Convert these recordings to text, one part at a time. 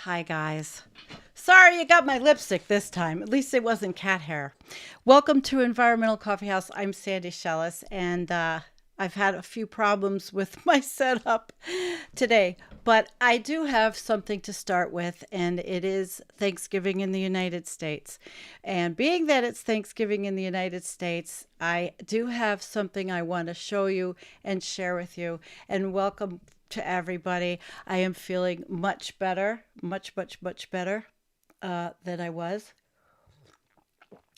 Hi, guys. Sorry you got my lipstick this time. At least it wasn't cat hair. Welcome to Environmental Coffee House. I'm Sandy Shellis, and I've had a few problems with my setup today. But I do have something to start with, and it is Thanksgiving in the United States. And being that it's Thanksgiving in the United States, I do have something I want to show you and share with you. And welcome to everybody. I am feeling much better, much better than I was.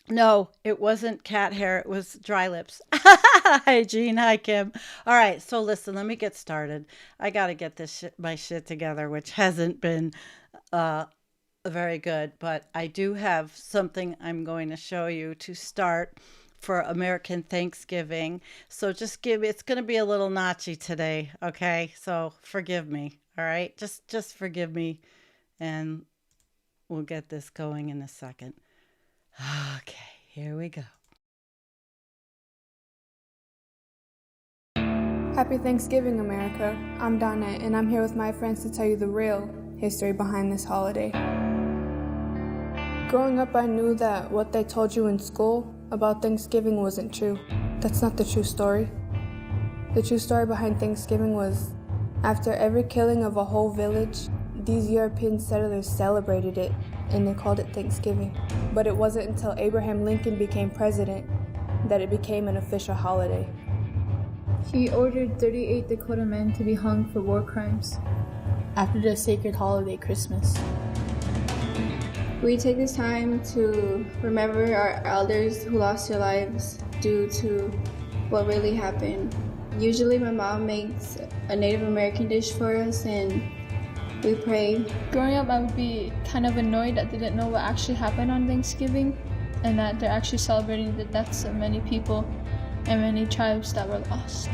No, it wasn't cat hair. It was dry lips. Hi, Jean. Hi, Kim. All right. So listen, let me get started. I got to get my shit together, which hasn't been uh, very good, but I do have something I'm going to show you to start for American Thanksgiving. So it's going to be a little notchy today. Okay. So forgive me. All right. Just forgive me and we'll get this going in a second. Okay, here we go. Happy Thanksgiving, America. I'm Donna, and I'm here with my friends to tell you the real history behind this holiday. Growing up, I knew that what they told you in school about Thanksgiving wasn't true. That's not the true story. The true story behind Thanksgiving was, after every killing of a whole village, these European settlers celebrated it, and they called it Thanksgiving. But it wasn't until Abraham Lincoln became president that it became an official holiday. He ordered 38 Dakota men to be hung for war crimes. After the sacred holiday Christmas. We take this time to remember our elders who lost their lives due to what really happened. Usually my mom makes a Native American dish for us and we pray. Growing up, I would be kind of annoyed that they didn't know what actually happened on Thanksgiving and that they're actually celebrating the deaths of many people and many tribes that were lost.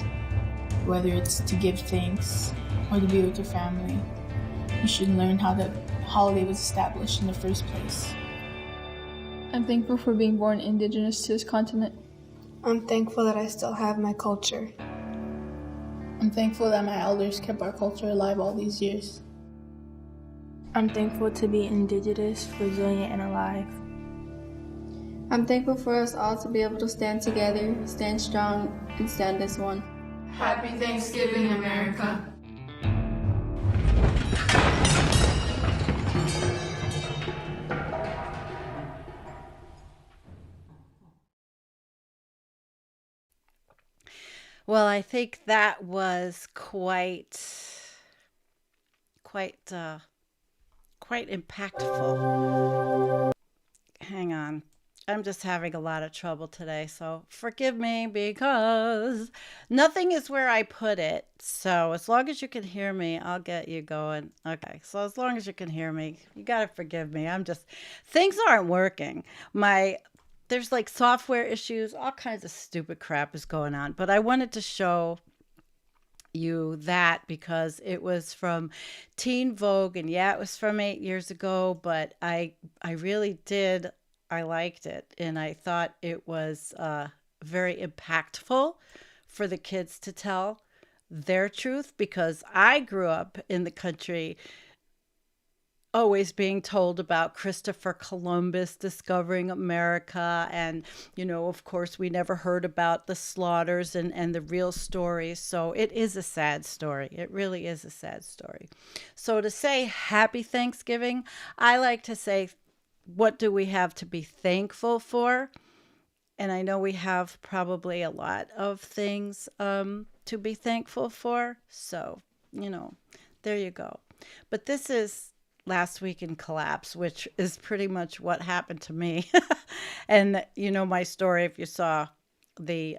Whether it's to give thanks or to be with your family, you should learn how the holiday was established in the first place. I'm thankful for being born indigenous to this continent. I'm thankful that I still have my culture. I'm thankful that my elders kept our culture alive all these years. I'm thankful to be indigenous, resilient, and alive. I'm thankful for us all to be able to stand together, stand strong, and stand as one. Happy Thanksgiving, America. Well, I think that was quite impactful. Hang on. I'm just having a lot of trouble today, so forgive me because nothing is where I put it. So as long as you can hear me, I'll get you going. Okay, so as long as you can hear me, you got to forgive me. Things aren't working. There's like software issues, all kinds of stupid crap is going on. But I wanted to show you that because it was from Teen Vogue, and yeah, it was from 8 years ago, but I really did. I liked it, and I thought it was very impactful for the kids to tell their truth because I grew up in the country always being told about Christopher Columbus discovering America. And, of course, we never heard about the slaughters and the real stories. So it is a sad story. It really is a sad story. So to say happy Thanksgiving, I like to say, what do we have to be thankful for? And I know we have probably a lot of things to be thankful for. So, there you go. But this is last week in collapse, which is pretty much what happened to me. And my story, if you saw the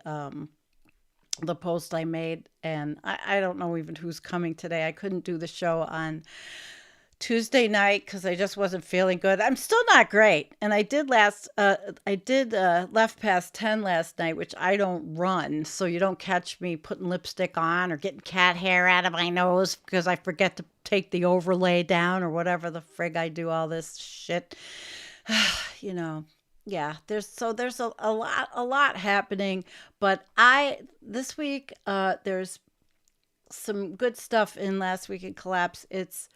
post I made, and I don't know even who's coming today. I couldn't do the show on Tuesday night because I just wasn't feeling good. I'm still not great, and I did left past 10 last night, which I don't run, so you don't catch me putting lipstick on or getting cat hair out of my nose because I forget to take the overlay down or whatever the frig I do all this shit. Yeah, there's a lot happening, but this week there's some good stuff in last week in collapse. It's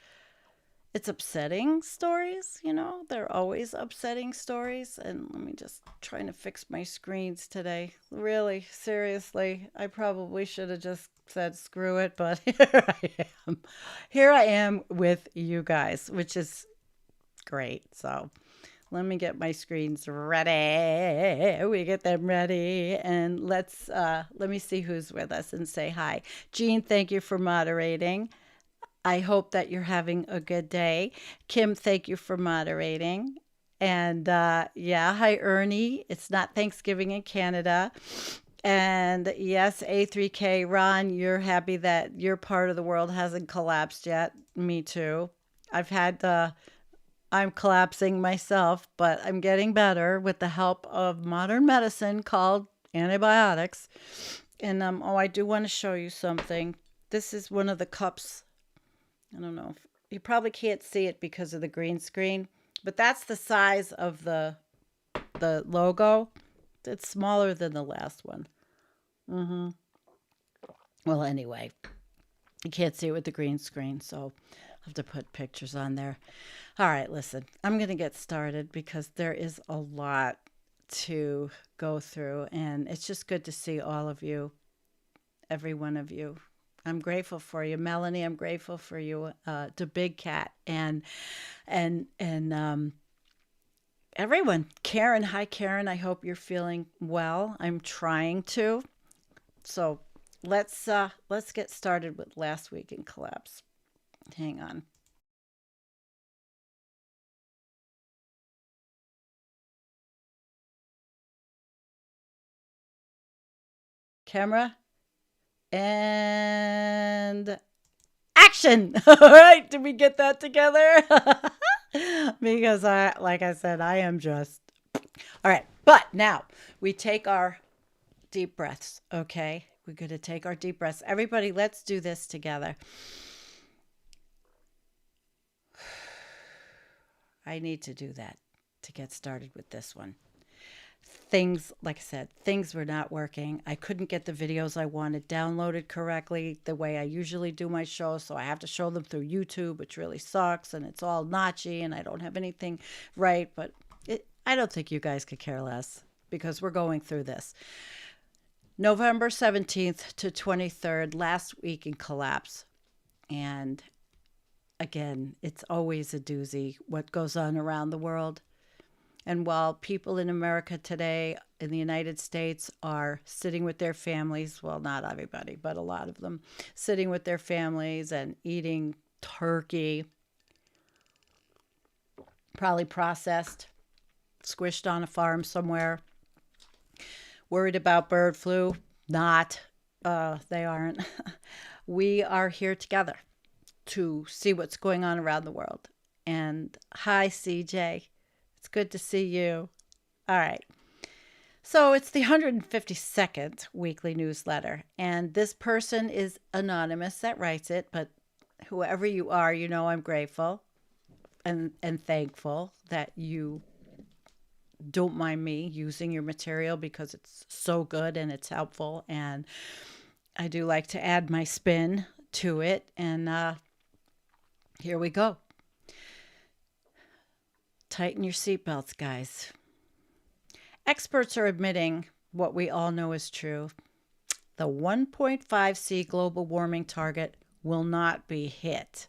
it's upsetting stories, you know, they're always upsetting stories. And let me just trying to fix my screens today. Really, seriously, I probably should have just said screw it, but here I am. Here I am with you guys, which is great. So let me get my screens ready. We get them ready. And let me see who's with us and say hi. Jean, thank you for moderating. I hope that you're having a good day. Kim, thank you for moderating. And yeah, hi, Ernie. It's not Thanksgiving in Canada. And yes, A3K, Ron, you're happy that your part of the world hasn't collapsed yet. Me too. I've had I'm collapsing myself, but I'm getting better with the help of modern medicine called antibiotics. And oh, I do want to show you something. This is one of the cups. I don't know if you probably can't see it because of the green screen, but that's the size of the logo. It's smaller than the last one. Well, anyway, you can't see it with the green screen, so I'll have to put pictures on there. All right, listen, I'm going to get started because there is a lot to go through, and it's just good to see all of you, every one of you. I'm grateful for you, Melanie. I'm grateful for you, the big cat, and everyone. Karen, hi Karen. I hope you're feeling well. I'm trying to. So let's get started with last week in collapse. Hang on. Camera and action. All right, did we get that together? Because like I said, I am just all right. But now we take our deep breaths. Okay, we're going to take our deep breaths. Everybody, let's do this together. I need to do that to get started with this one. Things, like I said, things were not working. I couldn't get the videos I wanted downloaded correctly the way I usually do my shows, so I have to show them through YouTube, which really sucks, and it's all notchy, and I don't have anything right, but I don't think you guys could care less because we're going through this. November 17th to 23rd, last week in collapse. And again, it's always a doozy what goes on around the world. And while people in America today, in the United States, are sitting with their families, well, not everybody, but a lot of them, sitting with their families and eating turkey, probably processed, squished on a farm somewhere, worried about bird flu, not, they aren't. We are here together to see what's going on around the world. And hi, CJ. It's good to see you. All right. So it's the 152nd weekly newsletter. And this person is anonymous that writes it. But whoever you are, you know I'm grateful and thankful that you don't mind me using your material because it's so good and it's helpful. And I do like to add my spin to it. And here we go. Tighten your seatbelts, guys. Experts are admitting what we all know is true. The 1.5C global warming target will not be hit.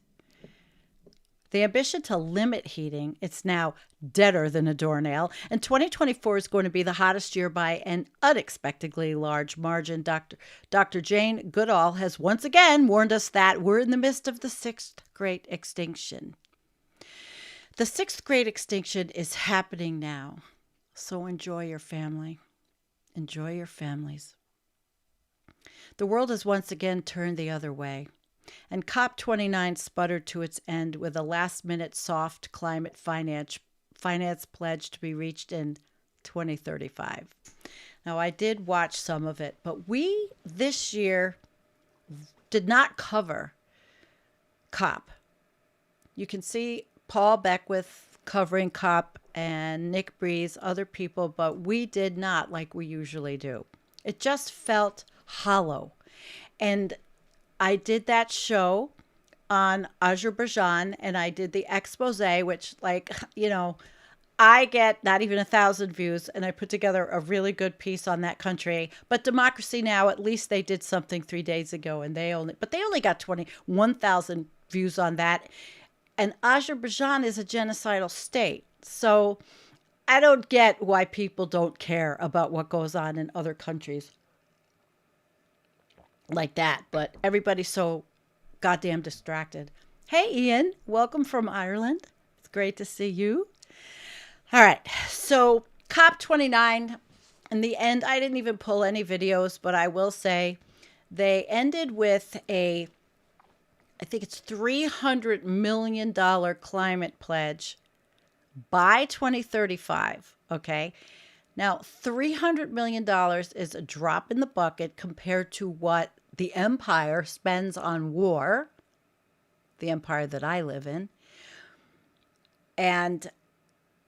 The ambition to limit heating, it's now deader than a doornail, and 2024 is going to be the hottest year by an unexpectedly large margin. Dr. Jane Goodall has once again warned us that we're in the midst of the sixth great extinction. The sixth great extinction is happening now, so enjoy your family. Enjoy your families. The world has once again turned the other way, and COP29 sputtered to its end with a last-minute soft climate finance pledge to be reached in 2035. Now, I did watch some of it, but we this year did not cover COP. You can see Paul Beckwith covering COP and Nick Breeze, other people, but we did not like we usually do. It just felt hollow. And I did that show on Azerbaijan and I did the expose, which, I get not even 1,000 views, and I put together a really good piece on that country. But Democracy Now, at least they did something 3 days ago, and they only got 21,000 views on that. And Azerbaijan is a genocidal state, so I don't get why people don't care about what goes on in other countries like that. But everybody's so goddamn distracted. Hey, Ian, welcome from Ireland. It's great to see you. All right, so COP29, in the end, I didn't even pull any videos, but I will say they ended with I think it's $300 million climate pledge by 2035, okay? Now, $300 million is a drop in the bucket compared to what the empire spends on war, the empire that I live in, and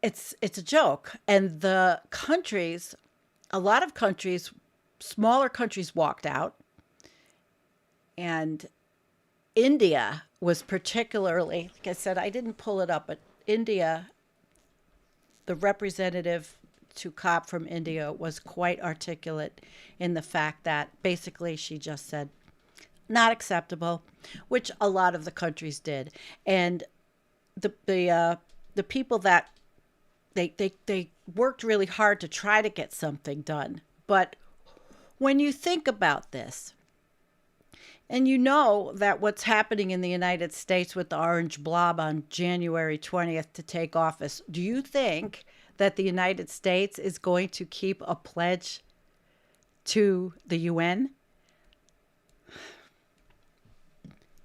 it's a joke. And the countries, a lot of countries, smaller countries walked out. And India was particularly, like I said, I didn't pull it up, but India, the representative to COP from India was quite articulate in the fact that basically she just said, not acceptable, which a lot of the countries did. And the people that they worked really hard to try to get something done. But when you think about this, and you know that what's happening in the United States with the orange blob on January 20th to take office, do you think that the United States is going to keep a pledge to the UN?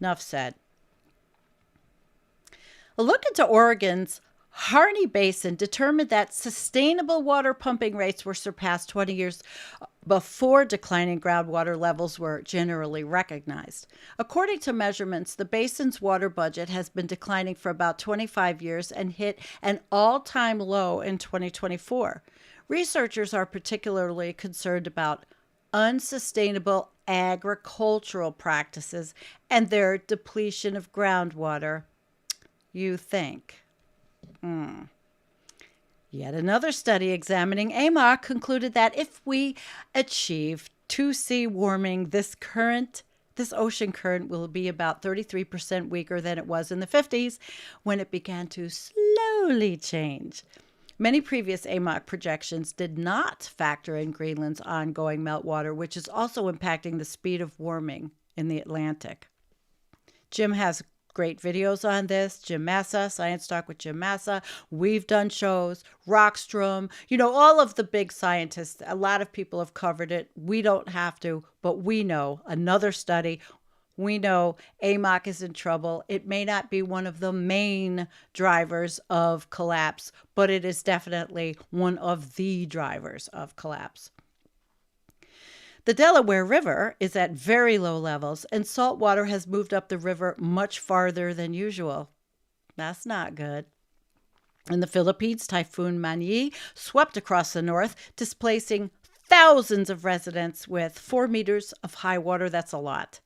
Enough said. A look into Oregon's Harney Basin determined that sustainable water pumping rates were surpassed 20 years before declining groundwater levels were generally recognized. According to measurements, the basin's water budget has been declining for about 25 years and hit an all-time low in 2024. Researchers are particularly concerned about unsustainable agricultural practices and their depletion of groundwater. You think? Yet another study examining AMOC concluded that if we achieve 2C warming, this ocean current will be about 33% weaker than it was in the 50s when it began to slowly change. Many previous AMOC projections did not factor in Greenland's ongoing meltwater, which is also impacting the speed of warming in the Atlantic. Jim has great videos on this. Jim Massa, Science Talk with Jim Massa. We've done shows. Rockstrom, all of the big scientists. A lot of people have covered it. We don't have to, but we know. Another study. We know AMOC is in trouble. It may not be one of the main drivers of collapse, but it is definitely one of the drivers of collapse. The Delaware River is at very low levels, and salt water has moved up the river much farther than usual. That's not good. In the Philippines, Typhoon Mani swept across the north, displacing thousands of residents with 4 meters of high water. That's a lot.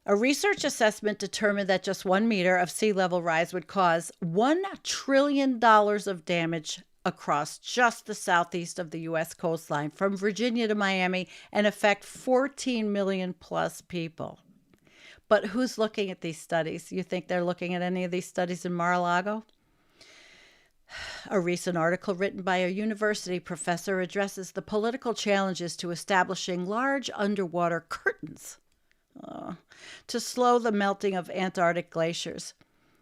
A research assessment determined that just 1 meter of sea level rise would cause $1 trillion of damage across just the southeast of the U.S. coastline from Virginia to Miami and affect 14 million plus people. But who's looking at these studies? You think they're looking at any of these studies in Mar-a-Lago? A recent article written by a university professor addresses the political challenges to establishing large underwater curtains to slow the melting of Antarctic glaciers.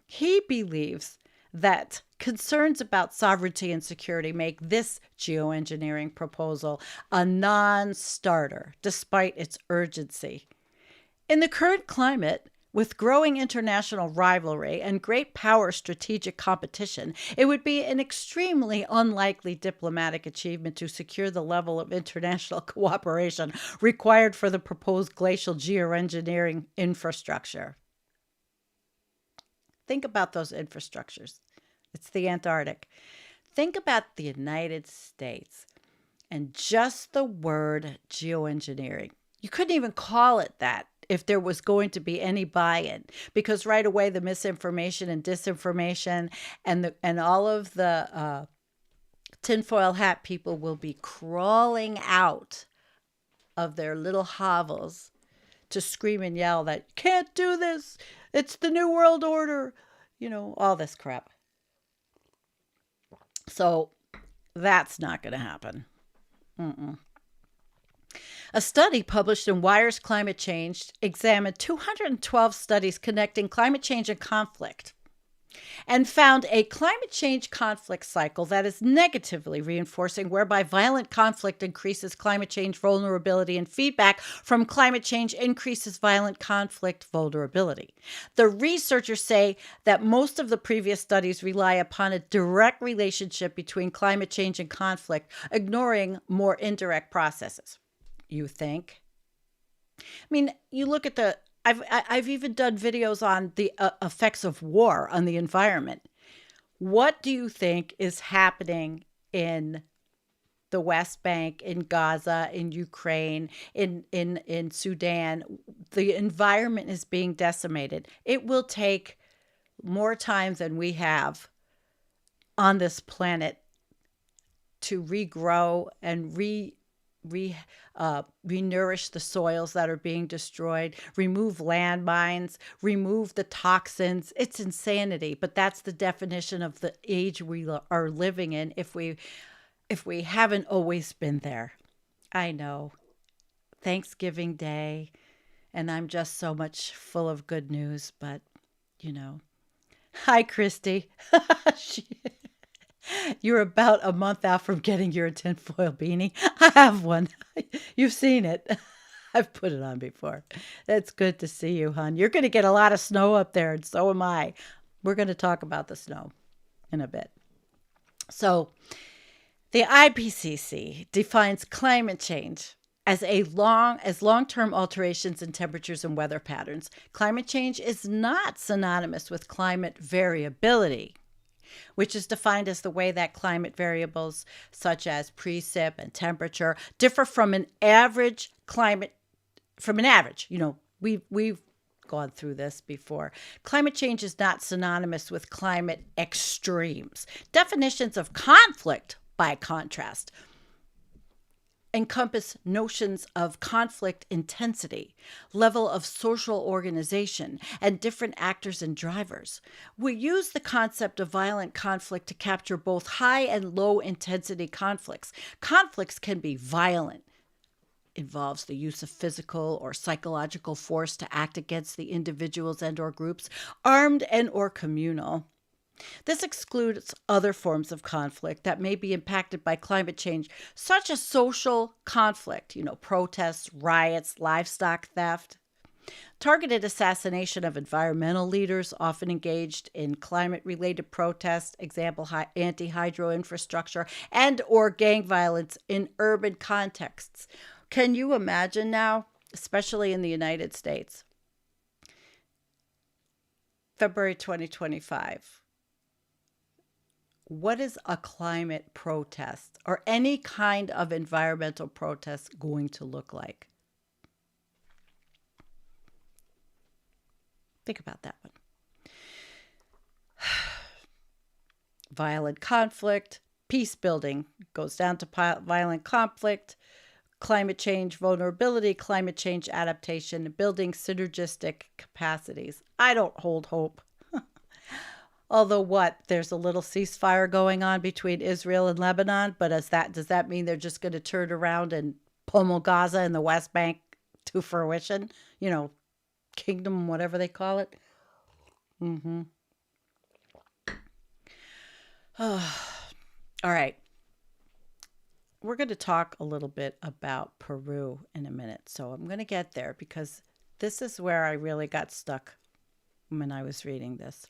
He believes that concerns about sovereignty and security make this geoengineering proposal a non-starter, despite its urgency. In the current climate, with growing international rivalry and great power strategic competition, it would be an extremely unlikely diplomatic achievement to secure the level of international cooperation required for the proposed glacial geoengineering infrastructure. Think about those infrastructures. It's the Antarctic. Think about the United States and just the word geoengineering. You couldn't even call it that if there was going to be any buy-in, because right away the misinformation and disinformation and all of the tinfoil hat people will be crawling out of their little hovels to scream and yell that can't do this, it's the new world order, all this crap. So that's not going to happen. A study published in Wired's Climate Change examined 212 studies connecting climate change and conflict and found a climate change conflict cycle that is negatively reinforcing, whereby violent conflict increases climate change vulnerability and feedback from climate change increases violent conflict vulnerability. The researchers say that most of the previous studies rely upon a direct relationship between climate change and conflict, ignoring more indirect processes. You think? I mean, you look at I've even done videos on the effects of war on the environment. What do you think is happening in the West Bank, in Gaza, in Ukraine, in Sudan? The environment is being decimated. It will take more time than we have on this planet to regrow and re-nourish the soils that are being destroyed, remove landmines, remove the toxins. It's insanity, but that's the definition of the age we are living in if we haven't always been there. I know. Thanksgiving Day, and I'm just so much full of good news, but Hi, Christy. You're about a month out from getting your tinfoil beanie. I have one. You've seen it. I've put it on before. It's good to see you, hon. You're going to get a lot of snow up there, and so am I. We're going to talk about the snow in a bit. So the IPCC defines climate change as long-term alterations in temperatures and weather patterns. Climate change is not synonymous with climate variability, which is defined as the way that climate variables such as precip and temperature differ from an average. We've gone through this before. Climate change is not synonymous with climate extremes. Definitions of conflict, by contrast, encompass notions of conflict intensity, level of social organization, and different actors and drivers. We use the concept of violent conflict to capture both high and low intensity conflicts. Conflicts can be violent, involves the use of physical or psychological force to act against the individuals and or groups, armed and or communal. This excludes other forms of conflict that may be impacted by climate change, such as social conflict, protests, riots, livestock theft, targeted assassination of environmental leaders often engaged in climate-related protests, example, anti-hydro infrastructure, and or gang violence in urban contexts. Can you imagine now, especially in the United States, February 2025, what is a climate protest or any kind of environmental protest going to look like? Think about that one. Violent conflict, peace building goes down to violent conflict, climate change vulnerability, climate change adaptation, building synergistic capacities. I don't hold hope. Although there's a little ceasefire going on between Israel and Lebanon, but does that mean they're just going to turn around and pummel Gaza and the West Bank to fruition? Kingdom, whatever they call it. All right. We're going to talk a little bit about Peru in a minute. So I'm going to get there because this is where I really got stuck when I was reading this.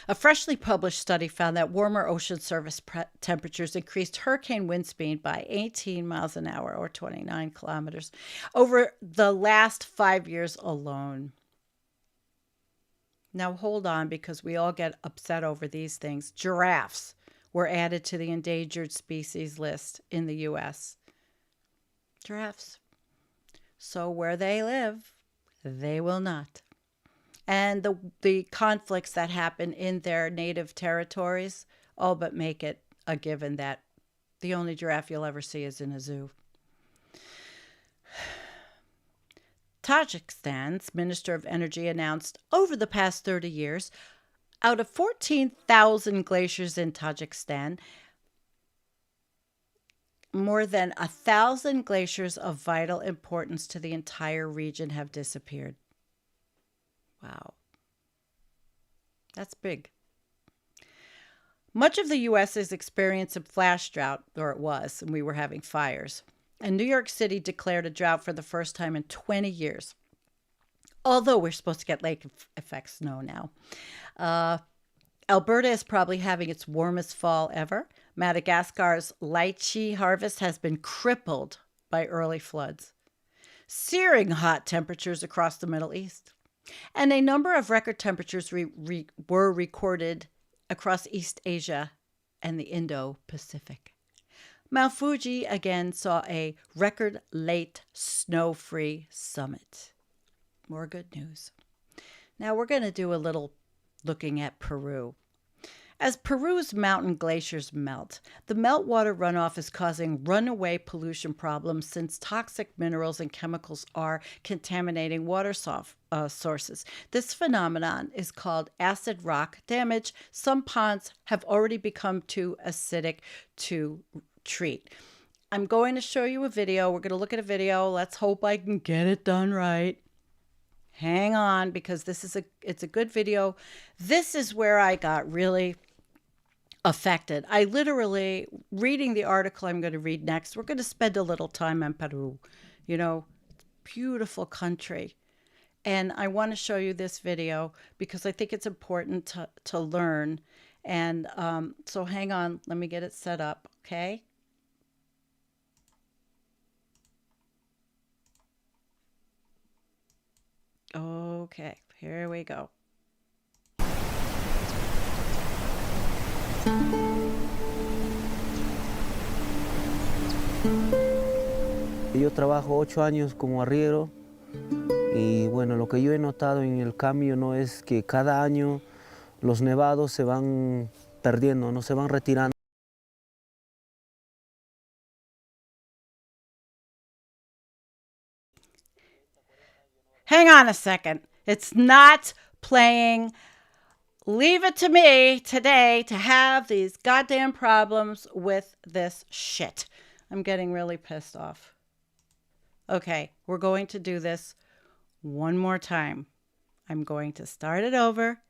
A freshly published study found that warmer ocean surface temperatures increased hurricane wind speed by 18 miles an hour or 29 kilometers over the last 5 years alone. Now hold on, because we all get upset over these things. Giraffes were added to the endangered species list in the U.S. Giraffes. So where they live, they will not. And the conflicts that happen in their native territories all but make it a given that the only giraffe you'll ever see is in a zoo. Tajikistan's Minister of Energy announced over the past 30 years, out of 14,000 glaciers in Tajikistan, more than 1,000 glaciers of vital importance to the entire region have disappeared. Wow. That's big. Much of the U.S. is experiencing a flash drought, or it was, and we were having fires. And New York City declared a drought for the first time in 20 years. Although we're supposed to get lake effect snow now. Alberta is probably having its warmest fall ever. Madagascar's lychee harvest has been crippled by early floods. Searing hot temperatures across the Middle East. And a number of record temperatures were recorded across East Asia and the Indo-Pacific. Mount Fuji again saw a record late snow-free summit. More good news. Now we're going to do a little looking at Peru. As Peru's mountain glaciers melt, the meltwater runoff is causing runaway pollution problems since toxic minerals and chemicals are contaminating water sources. This phenomenon is called acid rock damage. Some ponds have already become too acidic to treat. I'm going to show you a video. We're going to look at a video. Let's hope I can get it done right. Hang on, because it's a good video. This is where I got really affected. I literally, reading the article I'm going to read next, we're going to spend a little time in Peru. You know, beautiful country. And I want to show you this video because I think it's important to learn. And so hang on, let me get it set up, okay? Okay, here we go. Yo trabajo 8 años como arriero y bueno, lo que yo he notado en el cambio no es que cada año los nevados se van perdiendo, no se van retirando. Hang on a second. It's not playing. Leave it to me today to have these goddamn problems with this shit. I'm getting really pissed off. Okay, we're going to do this one more time. I'm going to start it over.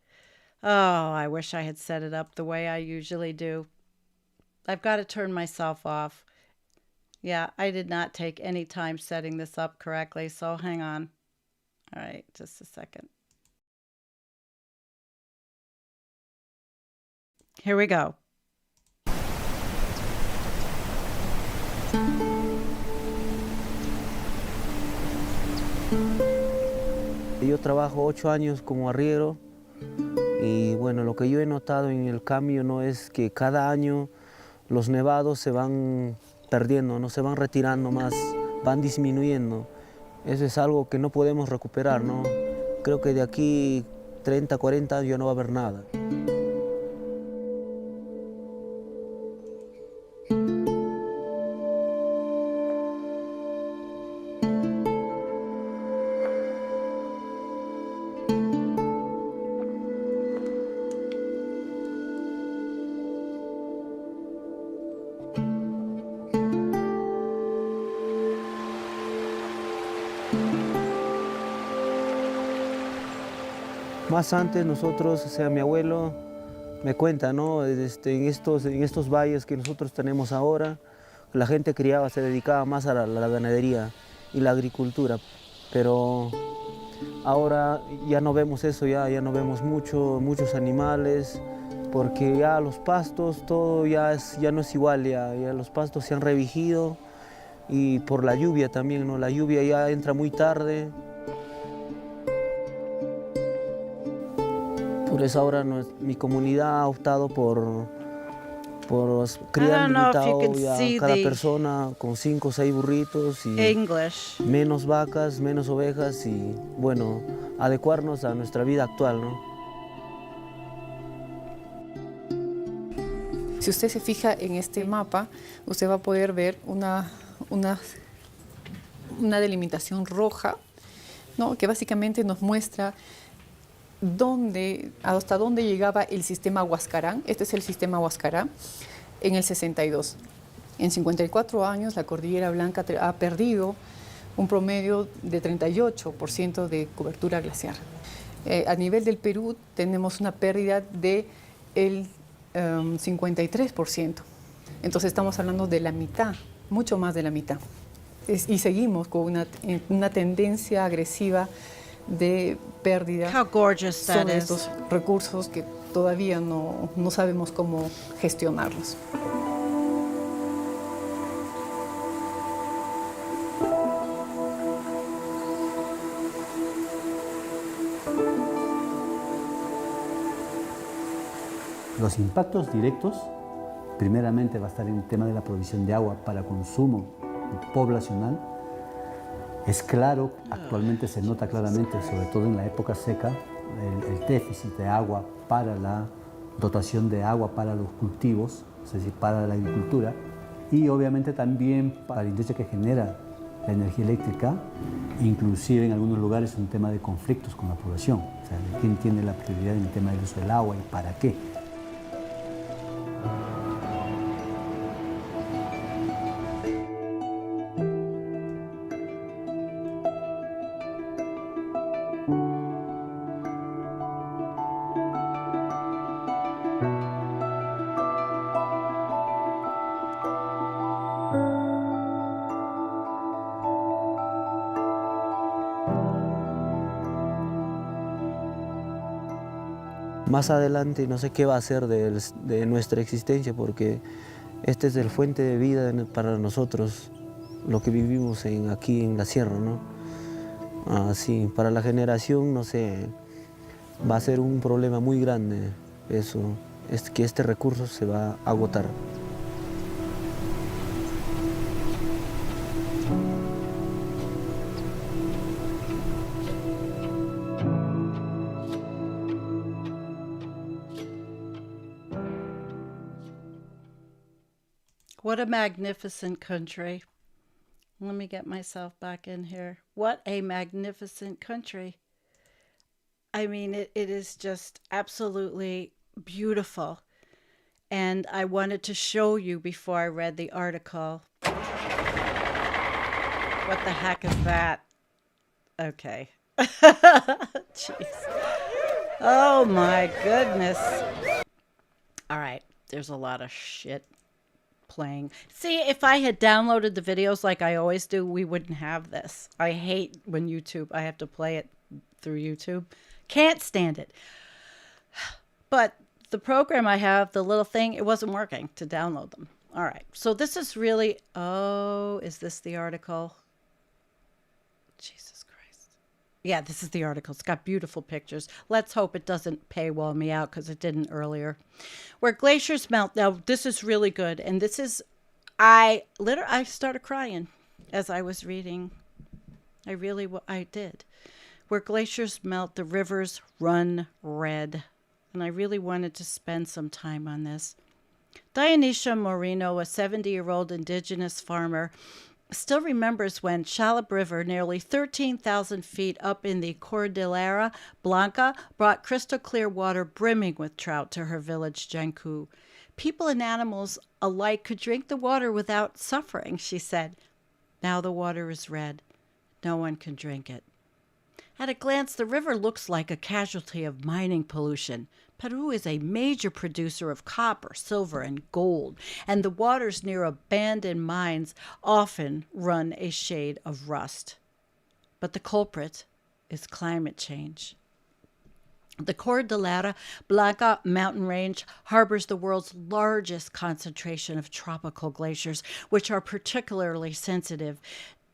Oh, I wish I had set it up the way I usually do. I've got to turn myself off. Yeah, I did not take any time setting this up correctly, so hang on. All right, just a second. Here we go. Yo trabajo 8 años como arriero y bueno, lo que yo he notado en el cambio no es que cada año los nevados se van perdiendo, no se van retirando más, van disminuyendo. Eso es algo que no podemos recuperar, ¿no? Creo que de aquí 30, 40 años ya no va a haber nada. Más antes nosotros, o sea, mi abuelo me cuenta, ¿no? En estos valles que nosotros tenemos ahora, la gente criaba, se dedicaba más a la ganadería y la agricultura, pero ahora ya no vemos eso, ya no vemos muchos animales, porque ya los pastos, todo ya no es igual, ya los pastos se han revigido y por la lluvia también, ¿no? La lluvia ya entra muy tarde. Por eso ahora mi comunidad ha optado por criar don't know if you limitado can ya see cada the persona con 5 o 6 burritos y English. menos vacas, menos ovejas y bueno, adecuarnos a nuestra vida actual, ¿no? Si usted se fija en este mapa, usted va a poder ver una delimitación roja, ¿no? Que básicamente nos muestra hasta dónde llegaba el sistema Huascarán. Este es el sistema Huascarán en el 62. En 54 años la Cordillera Blanca ha perdido un promedio de 38% de cobertura glaciar. A nivel del Perú tenemos una pérdida del 53%. Entonces estamos hablando de la mitad, mucho más de la mitad. Y seguimos con una tendencia agresiva de pérdida sobre estos recursos que todavía no sabemos cómo gestionarlos. Los impactos directos, primeramente va a estar en el tema de la provisión de agua para consumo poblacional. Es claro, actualmente se nota claramente, sobre todo en la época seca, el déficit de agua para la dotación de agua para los cultivos, es decir, para la agricultura, y obviamente también para la industria que genera la energía eléctrica, inclusive en algunos lugares un tema de conflictos con la población, o sea, de quién tiene la prioridad en el tema del uso del agua y para qué. Más adelante no sé qué va a ser de nuestra existencia porque este es el fuente de vida para nosotros, lo que vivimos aquí en la sierra, ¿no? Así, para la generación, no sé, va a ser un problema muy grande eso, es que este recurso se va a agotar. What a magnificent country. Let me get myself back in here. What a magnificent country. I mean, it is just absolutely beautiful. And I wanted to show you before I read the article. What the heck is that? Okay. Jeez. Oh my goodness. All right. There's a lot of shit playing. See, if I had downloaded the videos like I always do, we wouldn't have this. I hate when I have to play it through YouTube. Can't stand it. But the program I have, the little thing, it wasn't working to download them. All right. So this is really, is this the article? Jesus Christ. Yeah, this is the article. It's got beautiful pictures. Let's hope it doesn't paywall me out because it didn't earlier. Where glaciers melt. Now, this is really good. And this is, I started crying as I was reading. I did. Where glaciers melt, the rivers run red. And I really wanted to spend some time on this. Dionysia Moreno, a 70-year-old indigenous farmer, still remembers when Chalep River, nearly 13,000 feet up in the Cordillera Blanca, brought crystal clear water brimming with trout to her village, Janku. People and animals alike could drink the water without suffering, she said. Now the water is red. No one can drink it. At a glance, the river looks like a casualty of mining pollution. Peru is a major producer of copper, silver, and gold, and the waters near abandoned mines often run a shade of rust. But the culprit is climate change. The Cordillera Blanca mountain range harbors the world's largest concentration of tropical glaciers, which are particularly sensitive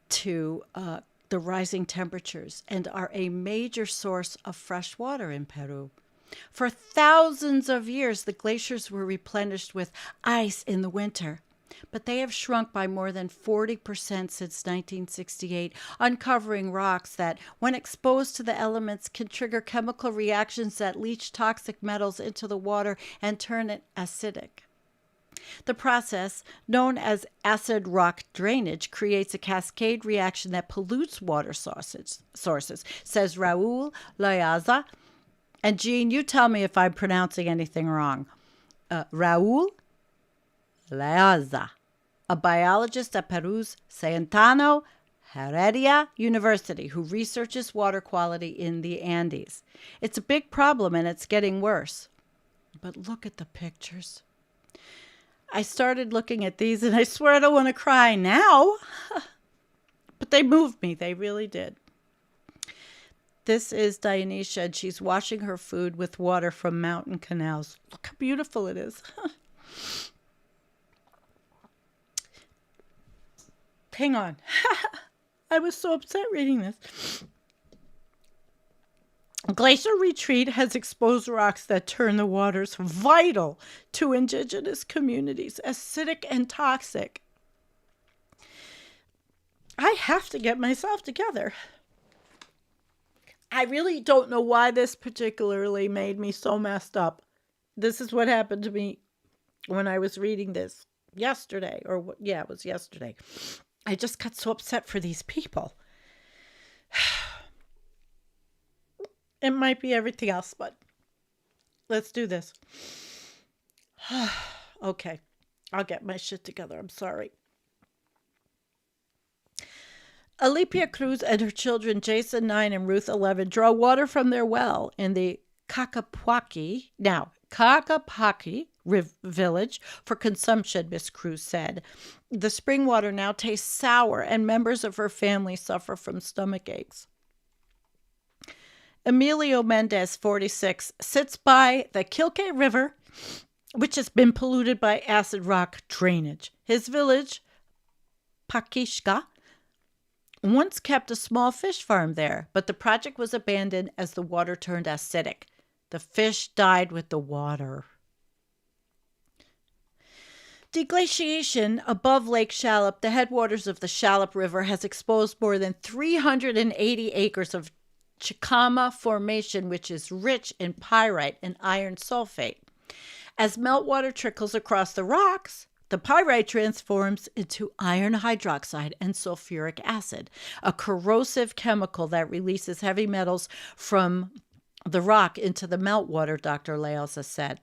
to the rising temperatures and are a major source of fresh water in Peru. For thousands of years, the glaciers were replenished with ice in the winter, but they have shrunk by more than 40% since 1968, uncovering rocks that, when exposed to the elements, can trigger chemical reactions that leach toxic metals into the water and turn it acidic. The process, known as acid rock drainage, creates a cascade reaction that pollutes water sources, says Raul Loyaza. And Jean, you tell me if I'm pronouncing anything wrong. Raul Loyaza, a biologist at Peru's Sayentano Heredia University who researches water quality in the Andes. It's a big problem and it's getting worse. But look at the pictures. I started looking at these and I swear I don't want to cry now. But they moved me. They really did. This is Dionysia, and she's washing her food with water from mountain canals. Look how beautiful it is. Hang on. I was so upset reading this. Glacier retreat has exposed rocks that turn the waters vital to indigenous communities acidic and toxic. I have to get myself together. I really don't know why this particularly made me so messed up. This is what happened to me when I was reading this yesterday, it was yesterday. I just got so upset for these people. It might be everything else, but let's do this. Okay, I'll get my shit together. I'm sorry. Alipia Cruz and her children, Jason 9 and Ruth 11, draw water from their well in the Kakapaki village for consumption, Miss Cruz said. The spring water now tastes sour, and members of her family suffer from stomach aches. Emilio Mendez, 46, sits by the Quilque River, which has been polluted by acid rock drainage. His village, Pakishka, once kept a small fish farm there, but the project was abandoned as the water turned acidic. The fish died with the water. Deglaciation above Lake Shallop, the headwaters of the Shallop River, has exposed more than 380 acres of Chicama Formation, which is rich in pyrite and iron sulfate. As meltwater trickles across the rocks, the pyrite transforms into iron hydroxide and sulfuric acid, a corrosive chemical that releases heavy metals from the rock into the meltwater, Dr. Leosa said.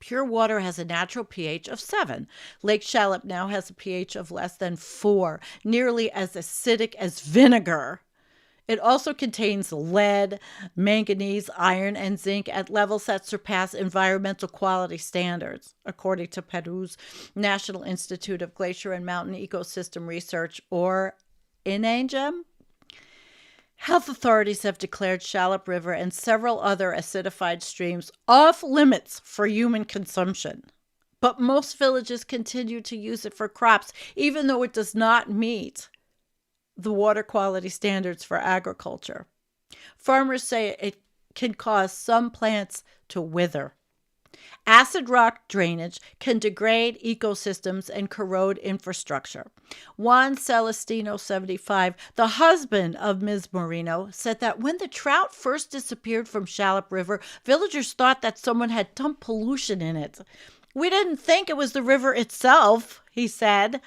Pure water has a natural pH of 7. Lake Shallop now has a pH of less than 4, nearly as acidic as vinegar. It also contains lead, manganese, iron, and zinc at levels that surpass environmental quality standards, according to Peru's National Institute of Glacier and Mountain Ecosystem Research, or INAGEM. Health authorities have declared Shallop River and several other acidified streams off limits for human consumption. But most villages continue to use it for crops, even though it does not meet the water quality standards for agriculture. Farmers say it can cause some plants to wither. Acid rock drainage can degrade ecosystems and corrode infrastructure. Juan Celestino, 75, the husband of Ms. Moreno, said that when the trout first disappeared from Shallop River, villagers thought that someone had dumped pollution in it. We didn't think it was the river itself, he said.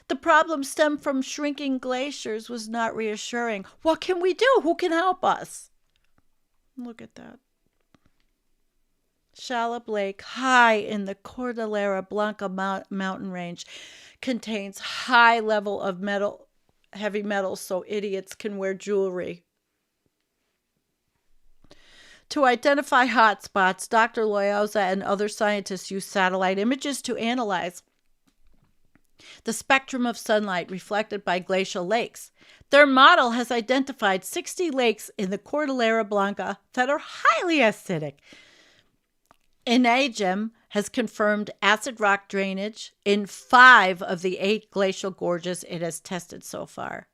The problem stemmed from shrinking glaciers was not reassuring. What can we do? Who can help us? Look at that. Shallop Lake, high in the Cordillera Blanca mountain range, contains high level of heavy metals so idiots can wear jewelry. To identify hotspots, Dr. Loyosa and other scientists use satellite images to analyze the spectrum of sunlight reflected by glacial lakes. Their model has identified 60 lakes in the Cordillera Blanca that are highly acidic. INAGEM has confirmed acid rock drainage in 5 of the 8 glacial gorges it has tested so far.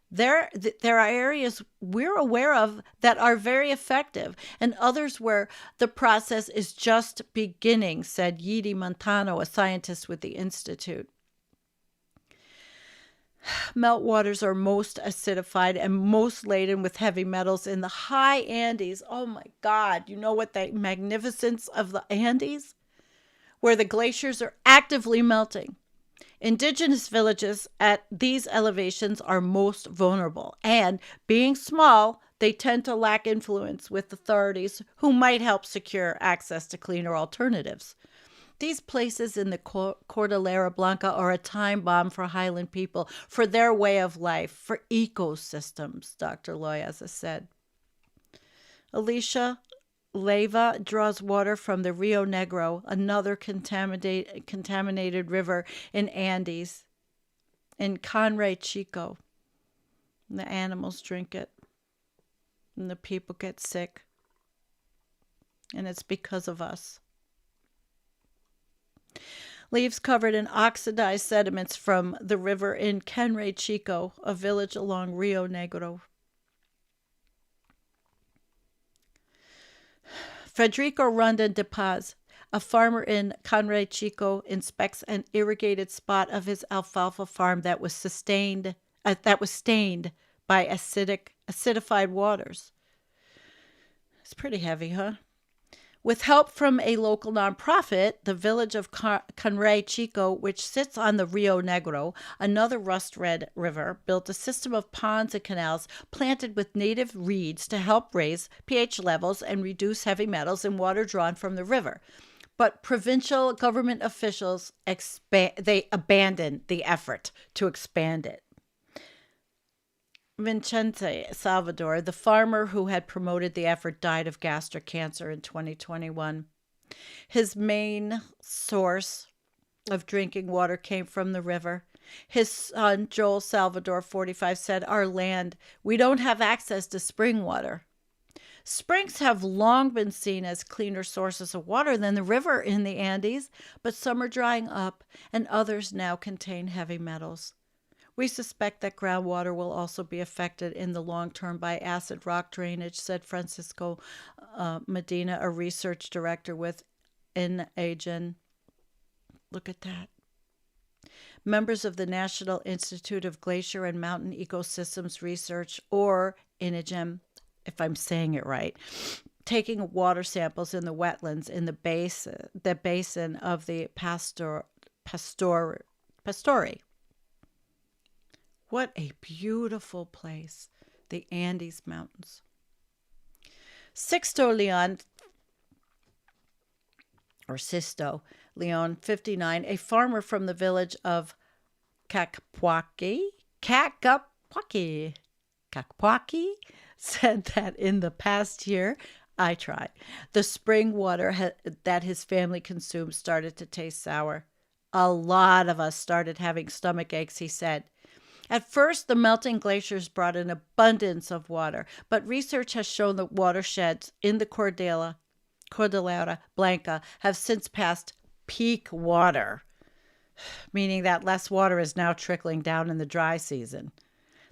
There are areas we're aware of that are very effective, and others where the process is just beginning, said Yidi Montano, a scientist with the Institute. Meltwaters are most acidified and most laden with heavy metals in the high Andes. Oh my God, you know what the magnificence of the Andes? Where the glaciers are actively melting. Indigenous villages at these elevations are most vulnerable, and being small, they tend to lack influence with authorities who might help secure access to cleaner alternatives. These places in the Cordillera Blanca are a time bomb for highland people, for their way of life, for ecosystems, Dr. Loyaza said. Alicia Leva draws water from the Rio Negro, another contaminated river in Andes, in Canre Chico. And the animals drink it, and the people get sick. And it's because of us. Leaves covered in oxidized sediments from the river in Canre Chico, a village along Rio Negro. Federico Rondon de Paz, a farmer in Canre Chico, inspects an irrigated spot of his alfalfa farm that was stained by acidified waters. It's pretty heavy, huh? With help from a local nonprofit, the village of Canre Chico, which sits on the Rio Negro, another rust-red river, built a system of ponds and canals planted with native reeds to help raise pH levels and reduce heavy metals in water drawn from the river. But provincial government officials abandoned the effort to expand it. Vicente Salvador, the farmer who had promoted the effort, died of gastric cancer in 2021. His main source of drinking water came from the river. His son, Joel Salvador, 45, said, "Our land, we don't have access to spring water." Springs have long been seen as cleaner sources of water than the river in the Andes, but some are drying up and others now contain heavy metals. We suspect that groundwater will also be affected in the long term by acid rock drainage, said Francisco Medina, a research director with INAGEN. Look at that. Members of the National Institute of Glacier and Mountain Ecosystems Research, or INAGEN, if I'm saying it right, taking water samples in the wetlands in the basin of the Pastori. What a beautiful place, the Andes Mountains. Sisto Leon, 59, a farmer from the village of Cacpuaqui, said that in the past year, the spring water that his family consumed started to taste sour. A lot of us started having stomach aches, he said. At first, the melting glaciers brought an abundance of water, but research has shown that watersheds in the Cordillera Blanca have since passed peak water, meaning that less water is now trickling down in the dry season.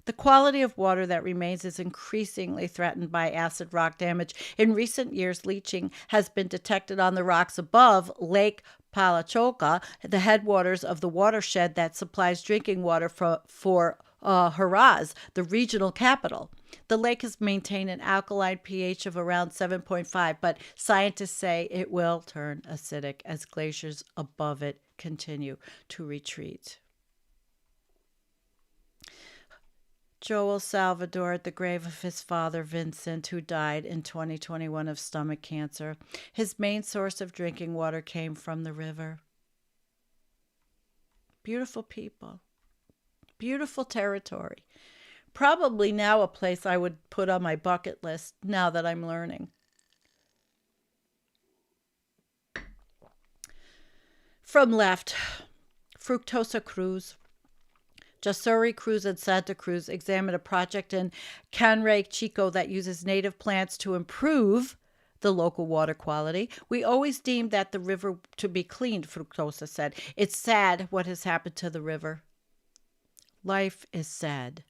The quality of water that remains is increasingly threatened by acid rock damage. In recent years, leaching has been detected on the rocks above Lake Palachoca, the headwaters of the watershed that supplies drinking water for Huaraz, the regional capital. The lake has maintained an alkaline pH of around 7.5, but scientists say it will turn acidic as glaciers above it continue to retreat. Joel Salvador at the grave of his father, Vincent, who died in 2021 of stomach cancer. His main source of drinking water came from the river. Beautiful people. Beautiful territory. Probably now a place I would put on my bucket list now that I'm learning. From left, Fructosa Cruz. Jasuri Cruz and Santa Cruz examined a project in Canre Chico that uses native plants to improve the local water quality. We always deemed that the river to be cleaned, Fructosa said. It's sad what has happened to the river. Life is sad.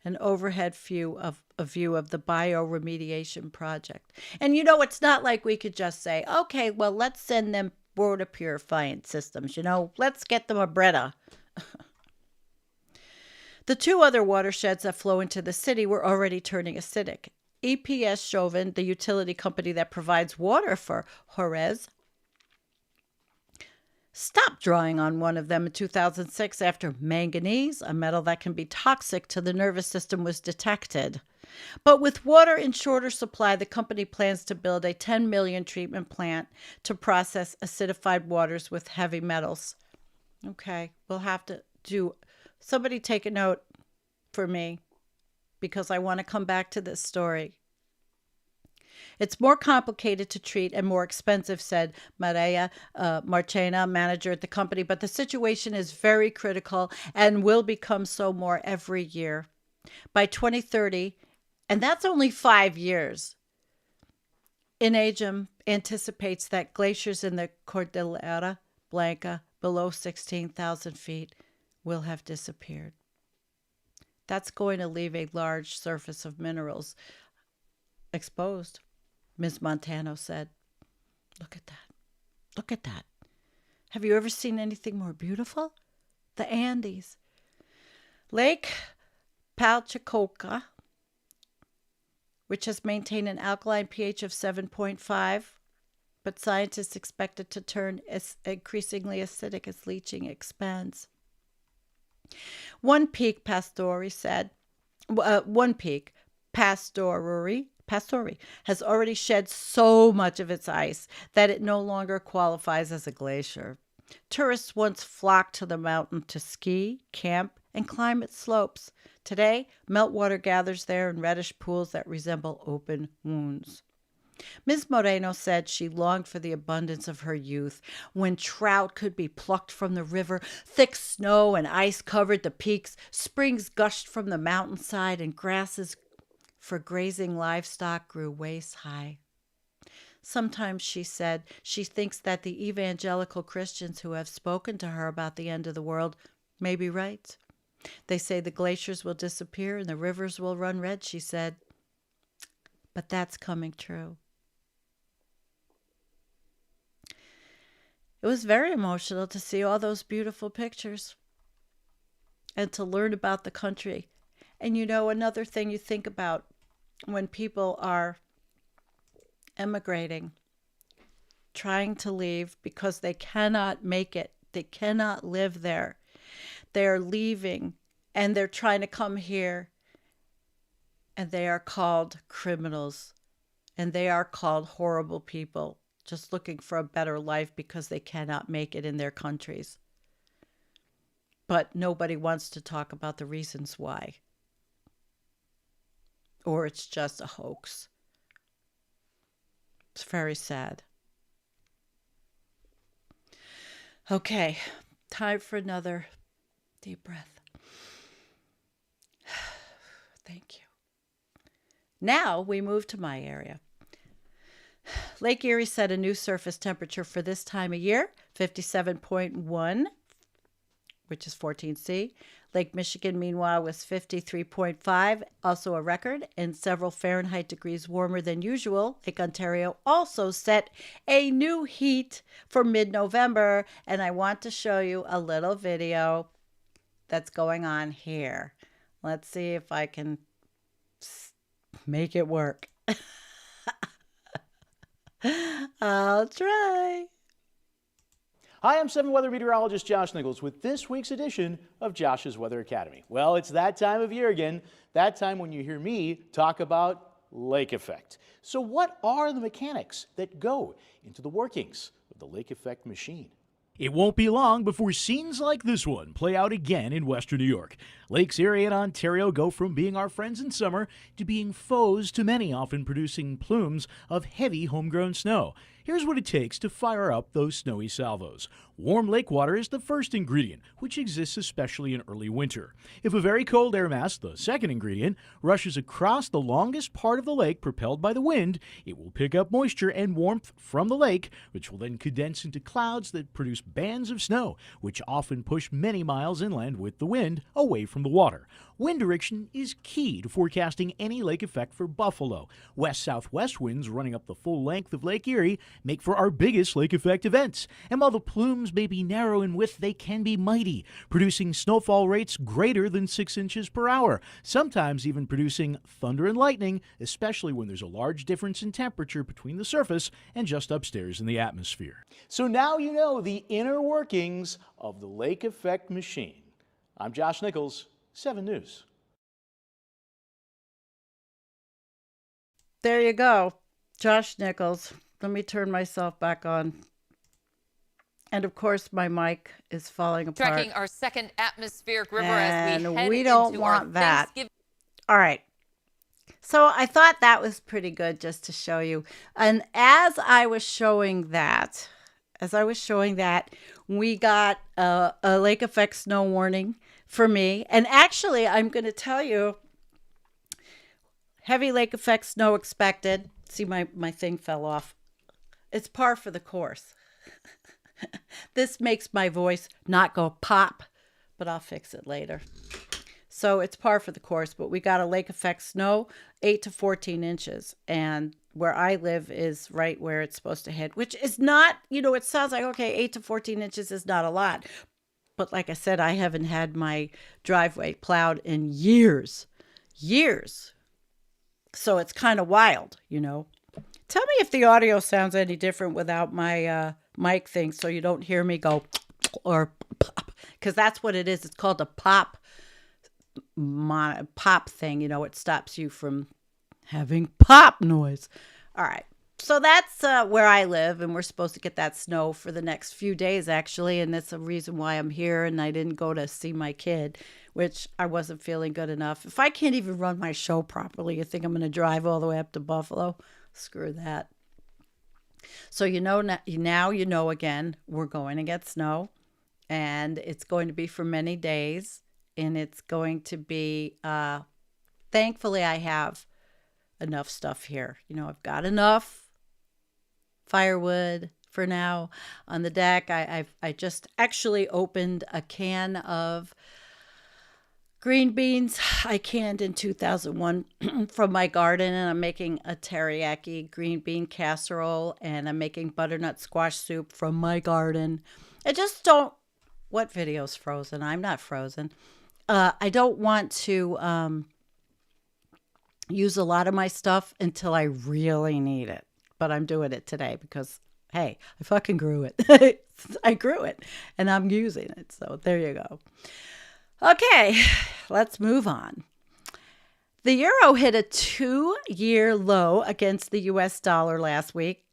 an overhead view of the bioremediation project. And you know, it's not like we could just say, okay, well, let's send them water purifying systems. You know, let's get them a Brita. The two other watersheds that flow into the city were already turning acidic. EPS Chauvin, the utility company that provides water for Juarez, stopped drawing on one of them in 2006 after manganese, a metal that can be toxic to the nervous system, was detected. But with water in shorter supply, the company plans to build a 10 million treatment plant to process acidified waters with heavy metals. Okay, we'll have to do... Somebody take a note for me, because I want to come back to this story. It's more complicated to treat and more expensive, said Maria Marchena, manager at the company, but the situation is very critical and will become so more every year. By 2030, and that's only 5 years, INAGEM anticipates that glaciers in the Cordillera Blanca below 16,000 feet will have disappeared. That's going to leave a large surface of minerals exposed, Ms. Montano said. Look at that. Look at that. Have you ever seen anything more beautiful? The Andes. Lake Palchacoca, which has maintained an alkaline pH of 7.5, but scientists expect it to turn increasingly acidic as leaching expands. One Peak, Pastori, has already shed so much of its ice that it no longer qualifies as a glacier. Tourists once flocked to the mountain to ski, camp, and climb its slopes. Today, meltwater gathers there in reddish pools that resemble open wounds. Ms. Moreno said she longed for the abundance of her youth, when trout could be plucked from the river, thick snow and ice covered the peaks, springs gushed from the mountainside, and grasses for grazing livestock grew waist high. Sometimes, she said, she thinks that the evangelical Christians who have spoken to her about the end of the world may be right. They say the glaciers will disappear and the rivers will run red, she said. But that's coming true. It was very emotional to see all those beautiful pictures and to learn about the country. And you know, another thing you think about when people are emigrating, trying to leave because they cannot make it, they cannot live there. They're leaving and they're trying to come here, and they are called criminals and they are called horrible people, just looking for a better life because they cannot make it in their countries. But nobody wants to talk about the reasons why. Or it's just a hoax. It's very sad. Okay, time for another deep breath. Thank you. Now we move to my area. Lake Erie set a new surface temperature for this time of year, 57.1, which is 14C. Lake Michigan, meanwhile, was 53.5, also a record, and several Fahrenheit degrees warmer than usual. Lake Ontario also set a new heat for mid-November, and I want to show you a little video that's going on here. Let's see if I can make it work. I'll try. Hi, I'm 7 weather meteorologist Josh Nichols with this week's edition of Josh's Weather Academy. Well, it's that time of year again, that time when you hear me talk about lake effect. So what are the mechanics that go into the workings of the lake effect machine? It won't be long before scenes like this one play out again in western New York. Lakes Erie and Ontario go from being our friends in summer to being foes to many, often producing plumes of heavy homegrown snow. Here's what it takes to fire up those snowy salvos. Warm lake water is the first ingredient, which exists especially in early winter. If a very cold air mass, the second ingredient, rushes across the longest part of the lake propelled by the wind, it will pick up moisture and warmth from the lake, which will then condense into clouds that produce bands of snow, which often push many miles inland with the wind away from the water. Wind direction is key to forecasting any lake effect for Buffalo. West-southwest winds running up the full length of Lake Erie make for our biggest lake effect events. And while the plumes may be narrow in width, they can be mighty, producing snowfall rates greater than 6 inches per hour, sometimes even producing thunder and lightning, especially when there's a large difference in temperature between the surface and just upstairs in the atmosphere. So now you know the inner workings of the lake effect machine. I'm Josh Nichols, 7 News. There you go. Josh Nichols. Let me turn myself back on. And of course, my mic is falling apart. Tracking our second atmospheric river and as we head we don't into want our that. Thanksgiving. All right. So I thought that was pretty good just to show you. And as I was showing that, we got a lake effect snow warning for me. And actually, I'm going to tell you, heavy lake effect snow expected. See, my thing fell off. It's par for the course. This makes my voice not go pop, but I'll fix it later. So it's par for the course, but we got a lake effect snow, 8 to 14 inches. And where I live is right where it's supposed to hit, which is not, it sounds like, okay, 8 to 14 inches is not a lot. But like I said, I haven't had my driveway plowed in years. So it's kind of wild, Tell me if the audio sounds any different without my mic thing, so you don't hear me go or pop, because that's what it is. It's called a pop thing. It stops you from having pop noise. All right. So that's where I live, and we're supposed to get that snow for the next few days, actually, and that's the reason why I'm here, and I didn't go to see my kid, which I wasn't feeling good enough. If I can't even run my show properly, you think I'm going to drive all the way up to Buffalo? Screw that. So now again, we're going to get snow, and it's going to be for many days, and it's going to be, thankfully I have enough stuff here. I've got enough firewood for now on the deck. I just actually opened a can of green beans I canned in 2001 from my garden, and I'm making a teriyaki green bean casserole, and I'm making butternut squash soup from my garden. What video's frozen? I'm not frozen. I don't want to use a lot of my stuff until I really need it, but I'm doing it today because, hey, I fucking grew it. I grew it, and I'm using it, so there you go. Okay, let's move on. The euro hit a 2-year low against the U.S. dollar last week.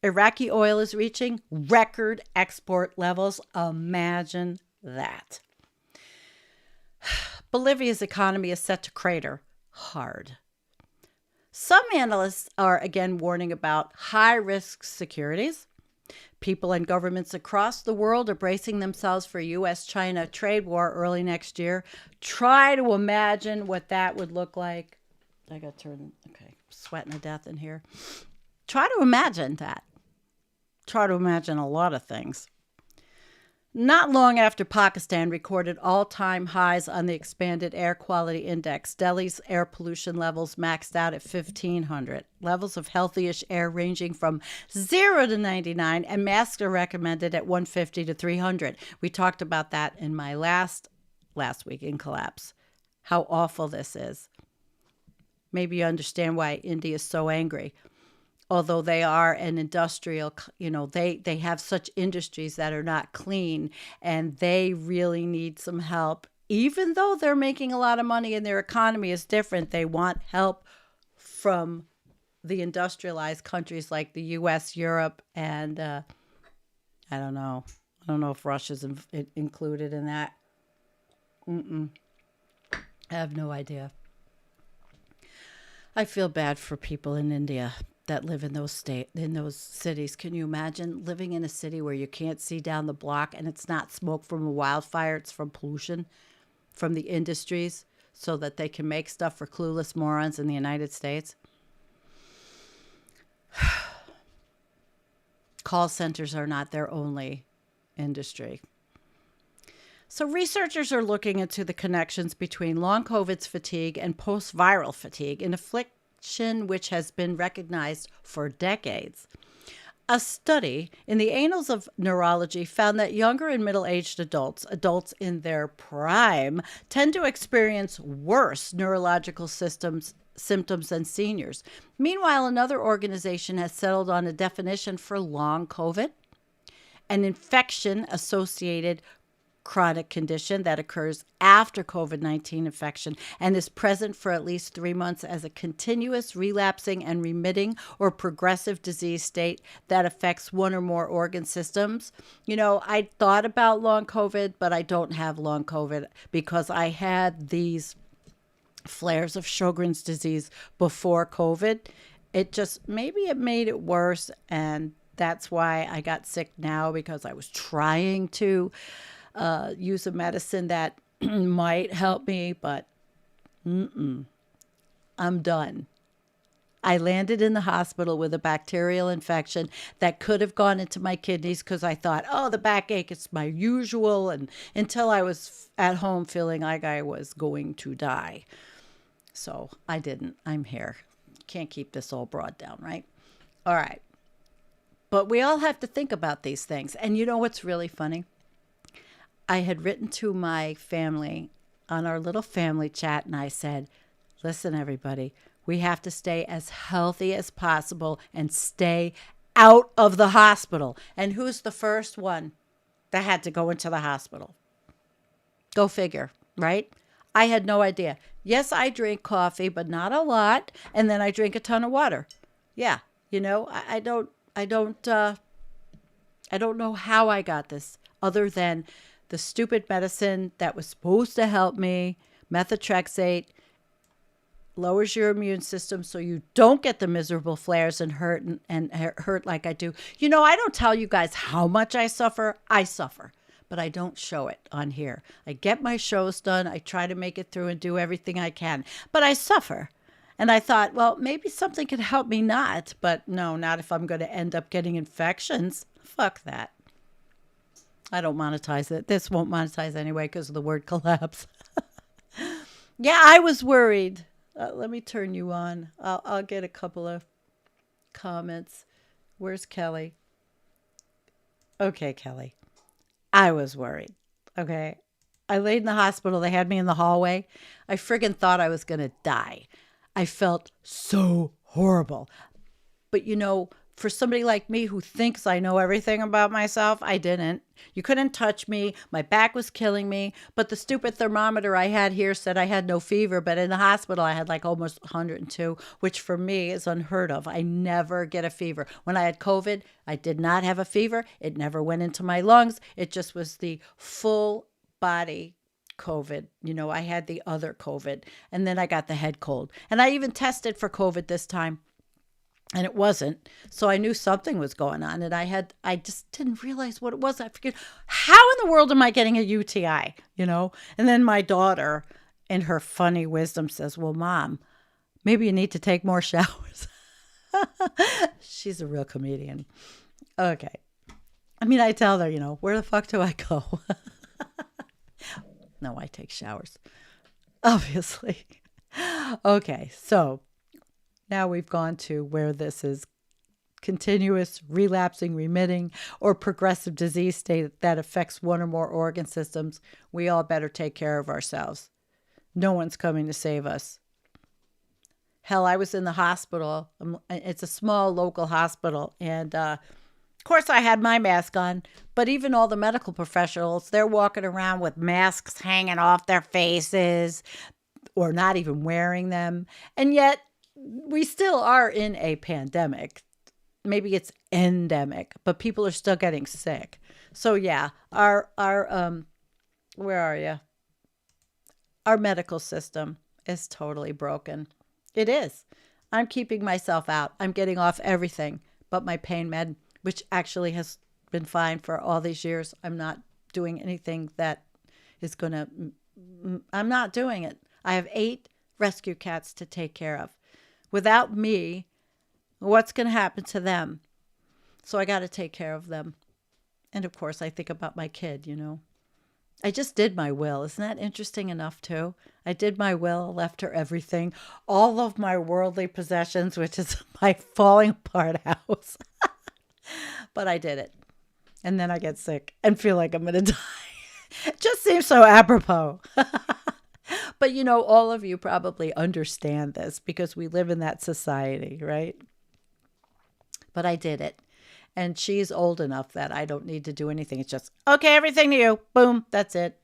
Iraqi oil is reaching record export levels. Imagine that. Bolivia's economy is set to crater hard. Some analysts are again warning about high-risk securities. People and governments across the world are bracing themselves for a U.S.-China trade war early next year. Try to imagine what that would look like. I got to turn, okay, sweating to death in here. Try to imagine that. Try to imagine a lot of things. Not long after Pakistan recorded all-time highs on the expanded air quality index, Delhi's air pollution levels maxed out at 1,500. Levels of healthy-ish air ranging from 0 to 99, and masks are recommended at 150 to 300. We talked about that in my last week in Collapse, how awful this is. Maybe you understand why India is so angry. Although they are an industrial, they have such industries that are not clean, and they really need some help. Even though they're making a lot of money and their economy is different, they want help from the industrialized countries like the U.S., Europe, and I don't know. I don't know if Russia's included in that. I have no idea. I feel bad for people in India. that live in those cities. Can you imagine living in a city where you can't see down the block and it's not smoke from a wildfire, it's from pollution from the industries so that they can make stuff for clueless morons in the United States? Call centers are not their only industry. So researchers are looking into the connections between long COVID's fatigue and post-viral fatigue, an affliction which has been recognized for decades. A study in the Annals of Neurology found that younger and middle-aged adults in their prime, tend to experience worse neurological symptoms than seniors. Meanwhile, another organization has settled on a definition for long COVID, an infection-associated chronic condition that occurs after COVID-19 infection and is present for at least 3 months as a continuous relapsing and remitting or progressive disease state that affects one or more organ systems. You know, I thought about long COVID, but I don't have long COVID because I had these flares of Sjogren's disease before COVID. Maybe it made it worse, and that's why I got sick now, because I was trying to use a medicine that might help me, but I'm done. I landed in the hospital with a bacterial infection that could have gone into my kidneys because I thought, oh, the backache is my usual, and until I was at home feeling like I was going to die. So I didn't. I'm here. Can't keep this all brought down, right? All right. But we all have to think about these things. And you know what's really funny? I had written to my family on our little family chat, and I said, listen, everybody, we have to stay as healthy as possible and stay out of the hospital. And who's the first one that had to go into the hospital? Go figure, right? I had no idea. Yes, I drink coffee, but not a lot. And then I drink a ton of water. Yeah. You know, I don't know how I got this other than the stupid medicine that was supposed to help me, methotrexate, lowers your immune system so you don't get the miserable flares and hurt like I do. You know, I don't tell you guys how much I suffer. I suffer, but I don't show it on here. I get my shows done. I try to make it through and do everything I can, but I suffer. And I thought, well, maybe something could help me not, but no, not if I'm going to end up getting infections. Fuck that. I don't monetize it. This won't monetize anyway because of the word collapse. Yeah, I was worried. Let me turn you on. I'll get a couple of comments. Where's Kelly? Okay, Kelly. I was worried. Okay. I laid in the hospital. They had me in the hallway. I friggin' thought I was going to die. I felt so horrible. But you know, for somebody like me who thinks I know everything about myself, I didn't. You couldn't touch me. My back was killing me. But the stupid thermometer I had here said I had no fever. But in the hospital, I had like almost 102, which for me is unheard of. I never get a fever. When I had COVID, I did not have a fever. It never went into my lungs. It just was the full body COVID. You know, I had the other COVID. And then I got the head cold. And I even tested for COVID this time. And it wasn't. So I knew something was going on. And I just didn't realize what it was. I figured, how in the world am I getting a UTI? You know? And then my daughter, in her funny wisdom, says, well, Mom, maybe you need to take more showers. She's a real comedian. Okay. I mean, I tell her, you know, where the fuck do I go? No, I take showers. Obviously. Okay. So now we've gone to where this is continuous, relapsing, remitting, or progressive disease state that affects one or more organ systems. We all better take care of ourselves. No one's coming to save us. Hell, I was in the hospital. It's a small local hospital. And of course, I had my mask on. But even all the medical professionals, they're walking around with masks hanging off their faces or not even wearing them. And yet, we still are in a pandemic. Maybe it's endemic, but people are still getting sick. So yeah, our where are you? Our medical system is totally broken. It is. I'm keeping myself out. I'm getting off everything but my pain med, which actually has been fine for all these years. I'm not doing anything that is going to, I'm not doing it. I have 8 rescue cats to take care of. Without me, what's going to happen to them? So I got to take care of them. And of course, I think about my kid, you know. I just did my will. Isn't that interesting enough, too? I did my will, left her everything, all of my worldly possessions, which is my falling apart house. But I did it. And then I get sick and feel like I'm going to die. It just seems so apropos. But, you know, all of you probably understand this because we live in that society, right? But I did it. And she's old enough that I don't need to do anything. It's just, okay, everything to you. Boom, that's it.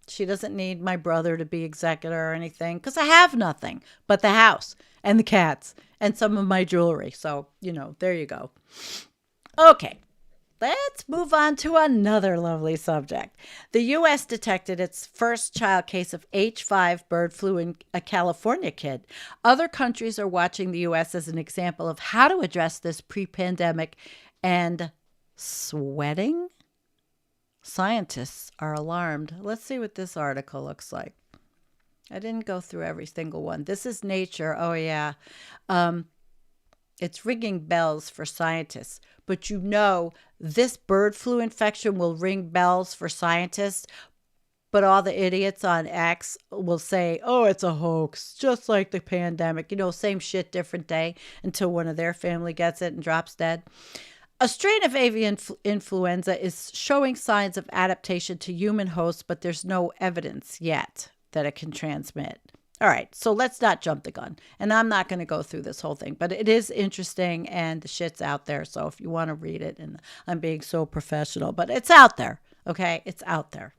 She doesn't need my brother to be executor or anything because I have nothing but the house and the cats and some of my jewelry. So, you know, there you go. Okay, let's move on to another lovely subject. The U.S. detected its first child case of H5 bird flu in a California kid. Other countries are watching the U.S. as an example of how to address this pre-pandemic and sweating. Scientists are alarmed. Let's see what this article looks like. I didn't go through every single one. This is Nature. Oh, yeah. It's ringing bells for scientists. But you know, this bird flu infection will ring bells for scientists. But all the idiots on X will say, oh, it's a hoax, just like the pandemic. You know, same shit, different day, until one of their family gets it and drops dead. A strain of avian influenza is showing signs of adaptation to human hosts, but there's no evidence yet that it can transmit. All right, so let's not jump the gun. And I'm not going to go through this whole thing, but it is interesting and the shit's out there. So if you want to read it, and I'm being so professional, but it's out there, okay? It's out there.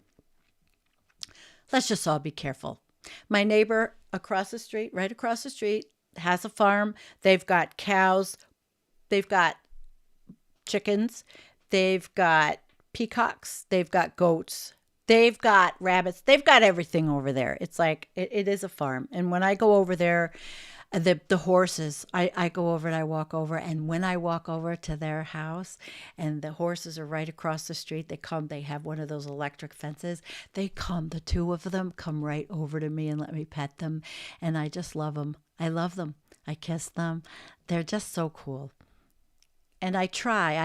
Let's just all be careful. My neighbor across the street, right across the street, has a farm. They've got cows. They've got chickens, they've got peacocks, they've got goats, they've got rabbits, they've got everything over there. It's like, it is a farm. And when I go over there, the horses, I go over and I walk over, and when I walk over to their house and the horses are right across the street, they have one of those electric fences. The 2 of them come right over to me and let me pet them. And I just love them. I love them. I kiss them. They're just so cool. And I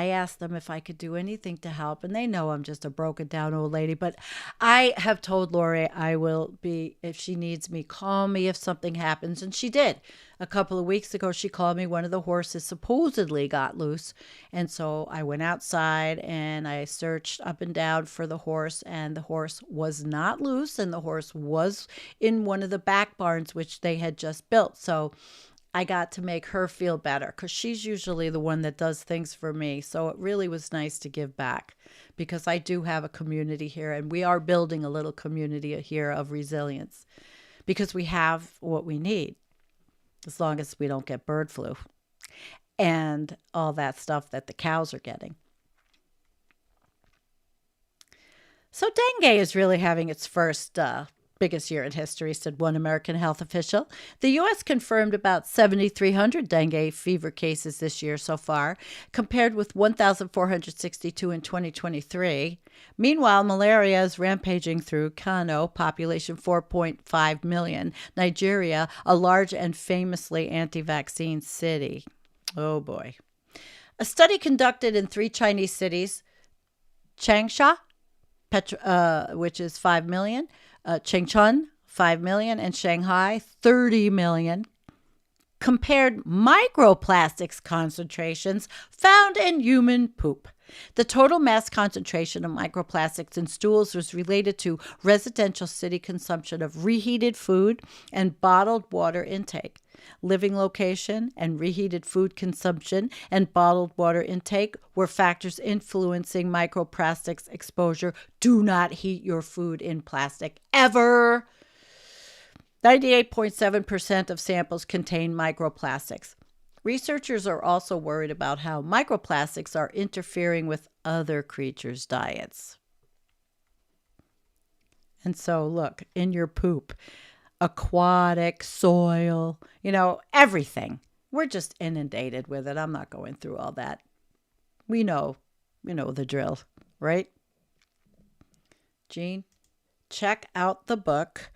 ask them if I could do anything to help. And they know I'm just a broken down old lady. But I have told Lori I will be, if she needs me, call me if something happens. And she did. A couple of weeks ago, she called me. One of the horses supposedly got loose. And so I went outside and I searched up and down for the horse. And the horse was not loose. And the horse was in one of the back barns, which they had just built. So I got to make her feel better because she's usually the one that does things for me. So it really was nice to give back because I do have a community here, and we are building a little community here of resilience because we have what we need as long as we don't get bird flu and all that stuff that the cows are getting. So dengue is really having its first biggest year in history, said one American health official. The U.S. confirmed about 7,300 dengue fever cases this year so far, compared with 1,462 in 2023. Meanwhile, malaria is rampaging through Kano, population 4.5 million, Nigeria, a large and famously anti-vaccine city. Oh boy. A study conducted in 3 Chinese cities, Changsha, which is 5 million, Chengchun, 5 million, and Shanghai, 30 million, compared microplastics concentrations found in human poop. The total mass concentration of microplastics in stools was related to residential city consumption of reheated food and bottled water intake. Living location and reheated food consumption and bottled water intake were factors influencing microplastics exposure. Do not heat your food in plastic ever. 98.7% of samples contain microplastics. Researchers are also worried about how microplastics are interfering with other creatures' diets. And so, look, in your poop, aquatic, soil, everything. We're just inundated with it. I'm not going through all that. We know the drill, right? Jean, check out the book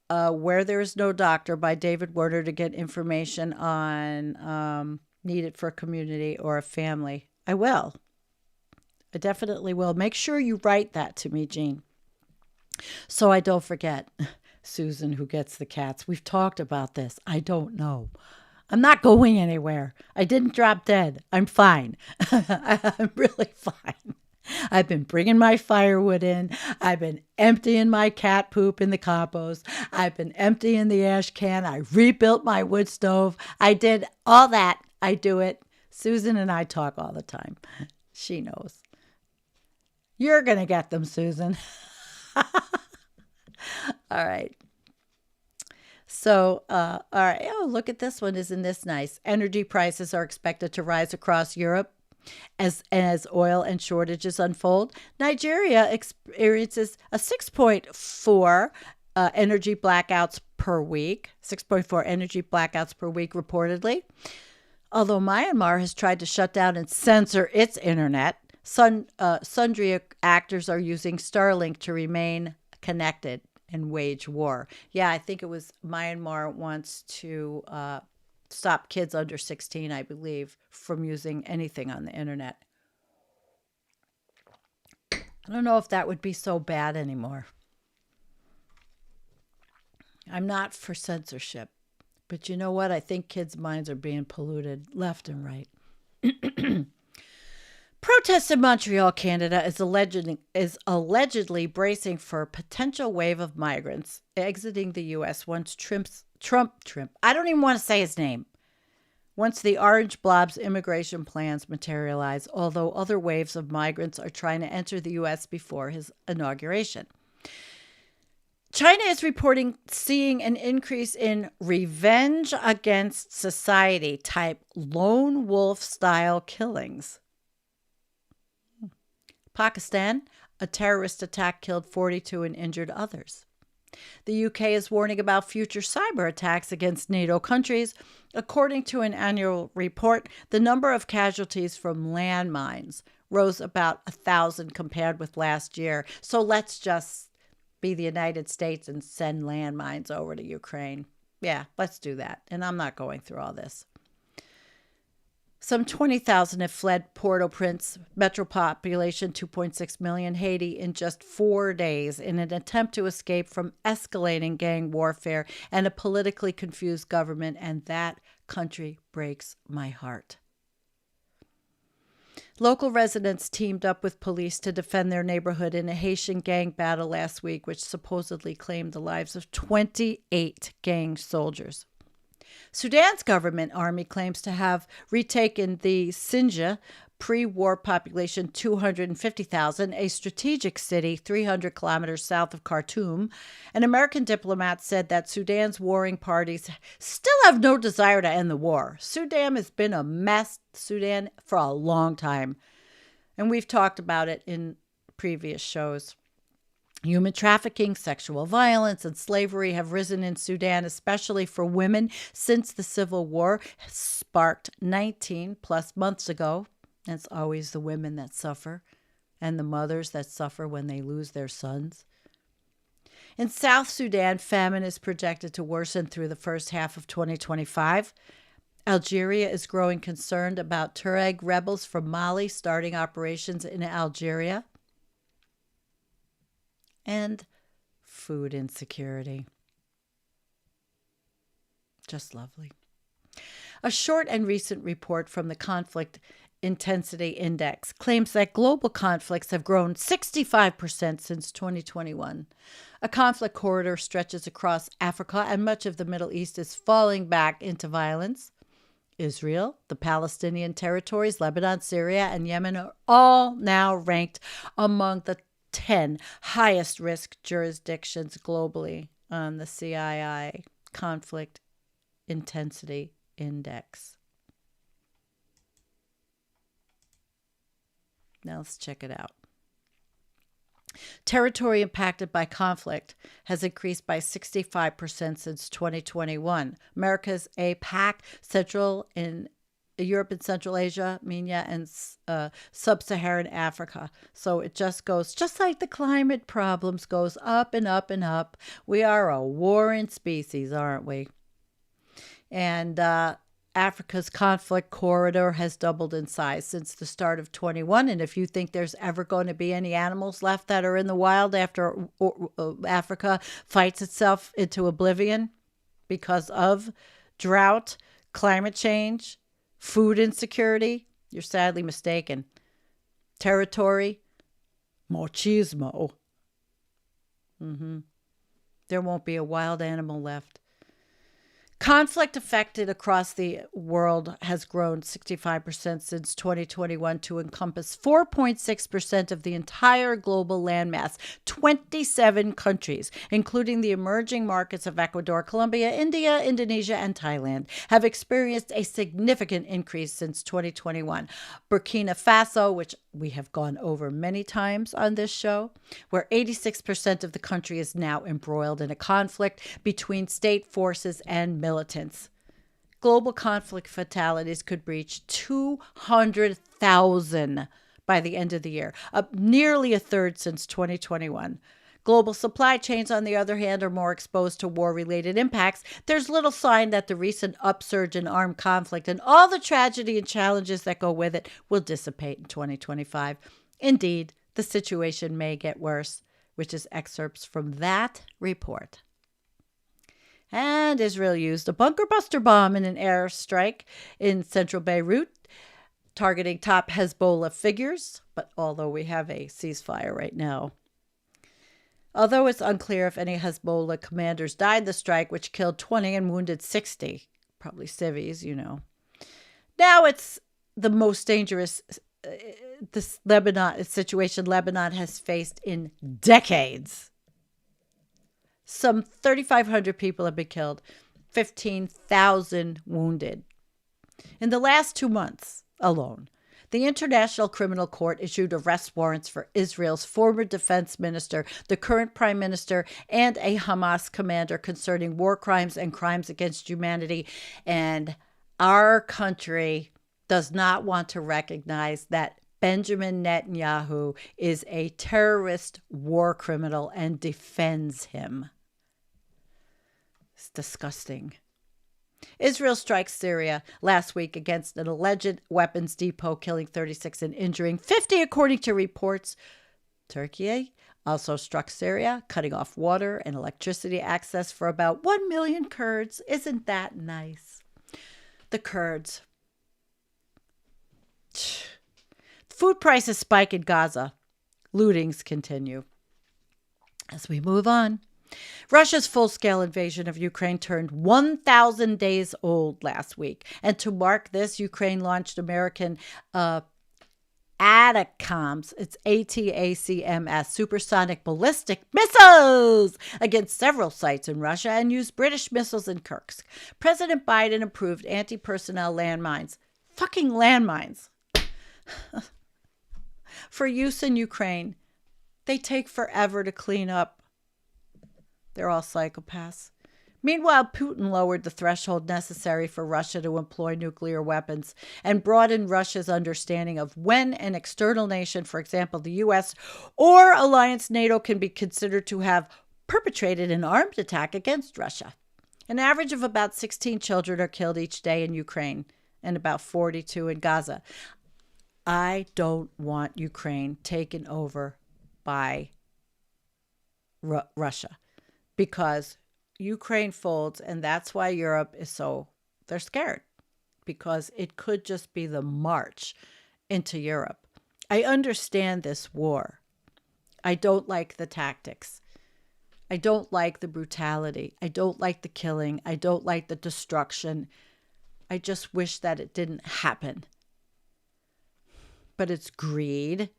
Where There Is No Doctor by David Werder to get information on needed for a community or a family. I will. I definitely will. Make sure you write that to me, Jean, so I don't forget. Susan, who gets the cats. We've talked about this. I don't know. I'm not going anywhere. I didn't drop dead. I'm fine. I'm really fine. I've been bringing my firewood in. I've been emptying my cat poop in the compost. I've been emptying the ash can. I rebuilt my wood stove. I did all that. I do it. Susan and I talk all the time. She knows. You're going to get them, Susan. All right. So, all right. Oh, look at this one. Isn't this nice? Energy prices are expected to rise across Europe as oil and shortages unfold. Nigeria experiences a 6.4 energy blackouts per week. 6.4 energy blackouts per week, reportedly. Although Myanmar has tried to shut down and censor its internet, sundry actors are using Starlink to remain connected and wage war. Yeah, I think it was Myanmar wants to stop kids under 16, I believe, from using anything on the internet. I don't know if that would be so bad anymore. I'm not for censorship, but you know what? I think kids' minds are being polluted left and right. Protests in Montreal, Canada, is allegedly bracing for a potential wave of migrants exiting the U.S. once Trump, I don't even want to say his name, once the Orange Blob's immigration plans materialize, although other waves of migrants are trying to enter the U.S. before his inauguration. China is reporting seeing an increase in revenge against society type lone wolf style killings. Pakistan, a terrorist attack killed 42 and injured others. The UK is warning about future cyber attacks against NATO countries. According to an annual report, the number of casualties from landmines rose about 1,000 compared with last year. So let's just be the United States and send landmines over to Ukraine. Yeah, let's do that. And I'm not going through all this. Some 20,000 have fled Port-au-Prince, metro population 2.6 million, Haiti, in just 4 days in an attempt to escape from escalating gang warfare and a politically confused government, and that country breaks my heart. Local residents teamed up with police to defend their neighborhood in a Haitian gang battle last week, which supposedly claimed the lives of 28 gang soldiers. Sudan's government army claims to have retaken the Sinja pre-war population 250,000, a strategic city 300 kilometers south of Khartoum. An American diplomat said that Sudan's warring parties still have no desire to end the war. Sudan has been a mess, Sudan, for a long time. And we've talked about it in previous shows. Human trafficking, sexual violence, and slavery have risen in Sudan, especially for women, since the civil war sparked 19 plus months ago. It's always the women that suffer and the mothers that suffer when they lose their sons. In South Sudan, famine is projected to worsen through the first half of 2025. Algeria is growing concerned about Tuareg rebels from Mali starting operations in Algeria. And food insecurity. Just lovely. A short and recent report from the Conflict Intensity Index claims that global conflicts have grown 65% since 2021. A conflict corridor stretches across Africa, and much of the Middle East is falling back into violence. Israel, the Palestinian territories, Lebanon, Syria, and Yemen are all now ranked among the 10 highest risk jurisdictions globally on the CII Conflict Intensity Index. Now let's check it out. Territory impacted by conflict has increased by 65% since 2021. America's APAC, Central and Europe and Central Asia, MENA, and Sub-Saharan Africa. So it just goes, just like the climate problems, goes up and up and up. We are a warring species, aren't we? And Africa's conflict corridor has doubled in size since the start of 21. And if you think there's ever going to be any animals left that are in the wild after Africa fights itself into oblivion because of drought, climate change, food insecurity, you're sadly mistaken. Territory, machismo. There won't be a wild animal left. Conflict affected across the world has grown 65% since 2021 to encompass 4.6% of the entire global landmass. 27 countries, including the emerging markets of Ecuador, Colombia, India, Indonesia, and Thailand, have experienced a significant increase since 2021. Burkina Faso, which we have gone over many times on this show, where 86% of the country is now embroiled in a conflict between state forces and militants. Global conflict fatalities could reach 200,000 by the end of the year, up nearly a third since 2021. Global supply chains, on the other hand, are more exposed to war-related impacts. There's little sign that the recent upsurge in armed conflict and all the tragedy and challenges that go with it will dissipate in 2025. Indeed, the situation may get worse, which is excerpts from that report. And Israel used a bunker buster bomb in an airstrike in central Beirut, targeting top Hezbollah figures. But although we have a ceasefire right now, although it's unclear if any Hezbollah commanders died in the strike, which killed 20 and wounded 60, probably civvies, you know. Now it's the most dangerous this Lebanon situation Lebanon has faced in decades. Some 3,500 people have been killed, 15,000 wounded. In the last 2 months alone, the International Criminal Court issued arrest warrants for Israel's former defense minister, the current prime minister, and a Hamas commander concerning war crimes and crimes against humanity. And our country does not want to recognize that Benjamin Netanyahu is a terrorist war criminal and defends him. It's disgusting. Israel strikes Syria last week against an alleged weapons depot, killing 36 and injuring 50, according to reports. Turkey also struck Syria, cutting off water and electricity access for about 1 million Kurds. Isn't that nice? The Kurds. Food prices spike in Gaza. Lootings continue. As we move on, Russia's full-scale invasion of Ukraine turned 1,000 days old last week. And to mark this, Ukraine launched American ATACMS, it's ATACMS, supersonic ballistic missiles against several sites in Russia and used British missiles in Kursk. President Biden approved anti-personnel landmines. Fucking landmines. For use in Ukraine. They take forever to clean up. They're all psychopaths. Meanwhile, Putin lowered the threshold necessary for Russia to employ nuclear weapons and broadened Russia's understanding of when an external nation, for example, the U.S. or alliance NATO, can be considered to have perpetrated an armed attack against Russia. An average of about 16 children are killed each day in Ukraine and about 42 in Gaza. I don't want Ukraine taken over by Russia, because Ukraine folds, and that's why Europe is they're scared, because it could just be the march into Europe. I understand this war. I don't like the tactics. I don't like the brutality. I don't like the killing. I don't like the destruction. I just wish that it didn't happen. But it's greed.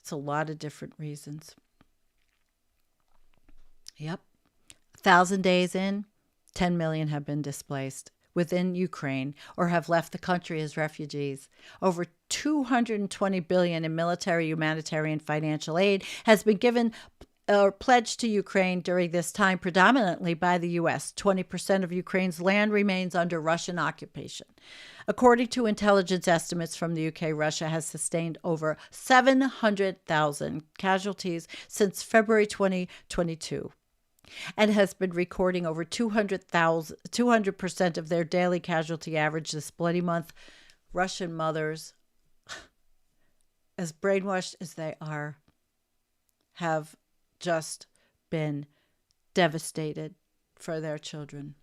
It's a lot of different reasons. Yep. 1,000 days in, 10 million have been displaced. within Ukraine or have left the country as refugees. Over $220 billion in military, humanitarian, financial aid has been given or pledged to Ukraine during this time, predominantly by the U.S. 20% of Ukraine's land remains under Russian occupation. According to intelligence estimates from the UK, Russia has sustained over 700,000 casualties since February 2022 and has been recording over 200% of their daily casualty average this bloody month. Russian mothers, as brainwashed as they are, have just been devastated for their children.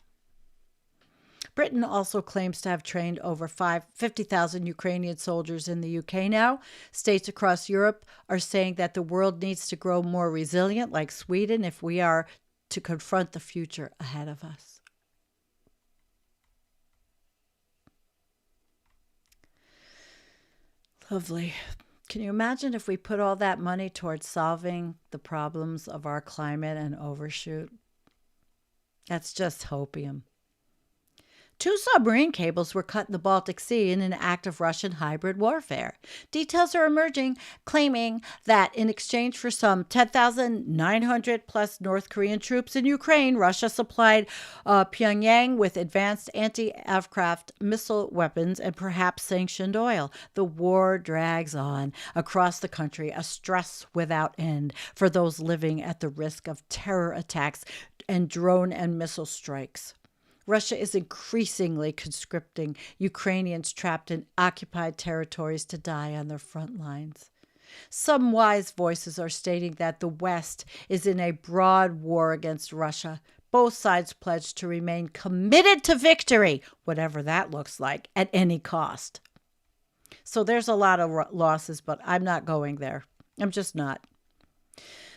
Britain also claims to have trained over 50,000 Ukrainian soldiers in the UK now. States across Europe are saying that the world needs to grow more resilient, like Sweden, if we are to confront the future ahead of us. Lovely. Can you imagine if we put all that money towards solving the problems of our climate and overshoot? That's just hopium. 2 submarine cables were cut in the Baltic Sea in an act of Russian hybrid warfare. Details are emerging, claiming that in exchange for some 10,900 plus North Korean troops in Ukraine, Russia supplied Pyongyang with advanced anti-aircraft missile weapons and perhaps sanctioned oil. The war drags on across the country, a stress without end for those living at the risk of terror attacks and drone and missile strikes. Russia is increasingly conscripting Ukrainians trapped in occupied territories to die on their front lines. Some wise voices are stating that the West is in a broad war against Russia. Both sides pledge to remain committed to victory, whatever that looks like, at any cost. So there's a lot of losses, but I'm not going there. I'm just not.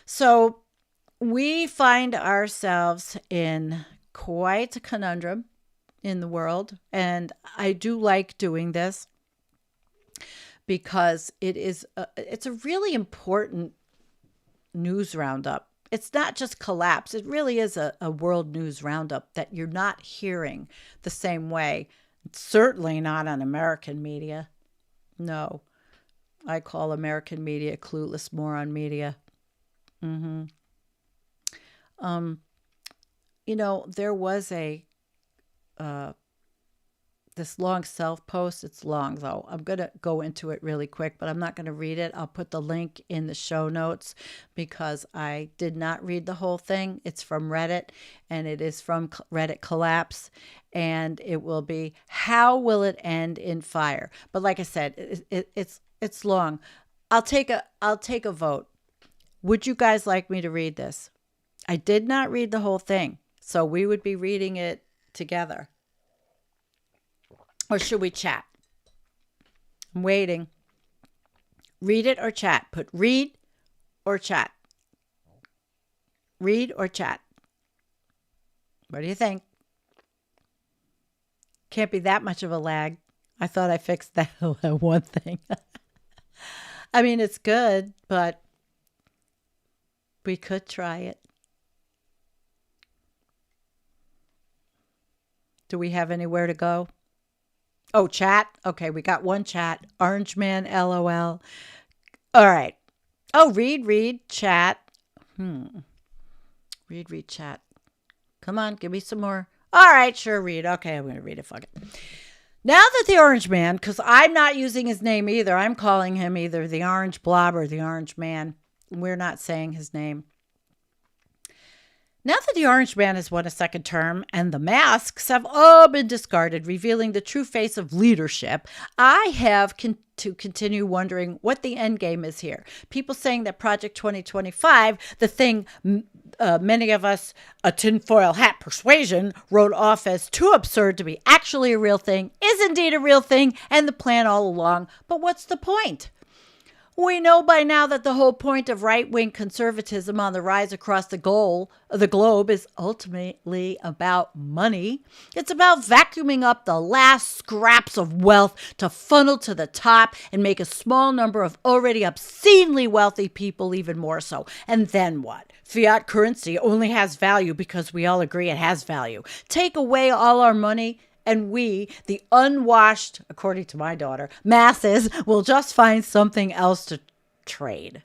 So we find ourselves in quite a conundrum in the world, and I do like doing this because it's a really important news roundup. It's not just collapse. It really is a world news roundup that you're not hearing the same way. Certainly not on American media. No, I call American media clueless moron media. There was this long self-post. It's long, though. I'm going to go into it really quick, but I'm not going to read it. I'll put the link in the show notes because I did not read the whole thing. It's from Reddit, and it is from Reddit Collapse, and it will be, how will it end in fire? But like I said, it's long. I'll take a vote. Would you guys like me to read this? I did not read the whole thing. So we would be reading it together. Or should we chat? I'm waiting. Read it or chat. Put read or chat. Read or chat. What do you think? Can't be that much of a lag. I thought I fixed that one thing. I mean, it's good, but we could try it. Do we have anywhere to go? Oh, chat. Okay, we got one chat. Orange Man, LOL. All right. Oh, read, chat. Read, chat. Come on, give me some more. All right, sure, read. Okay, I'm going to read it. Fuck it. Now that the Orange Man, because I'm not using his name either. I'm calling him either the Orange Blob or the Orange Man. We're not saying his name. Now that the Orange Man has won a second term and the masks have all been discarded, revealing the true face of leadership, I have to continue wondering what the end game is here. People saying that Project 2025, the thing many of us, a tinfoil hat persuasion, wrote off as too absurd to be actually a real thing, is indeed a real thing and the plan all along. But what's the point? We know by now that the whole point of right-wing conservatism on the rise across the globe is ultimately about money. It's about vacuuming up the last scraps of wealth to funnel to the top and make a small number of already obscenely wealthy people even more so. And then what? Fiat currency only has value because we all agree it has value. Take away all our money And we, the unwashed, according to my daughter, masses, will just find something else to trade.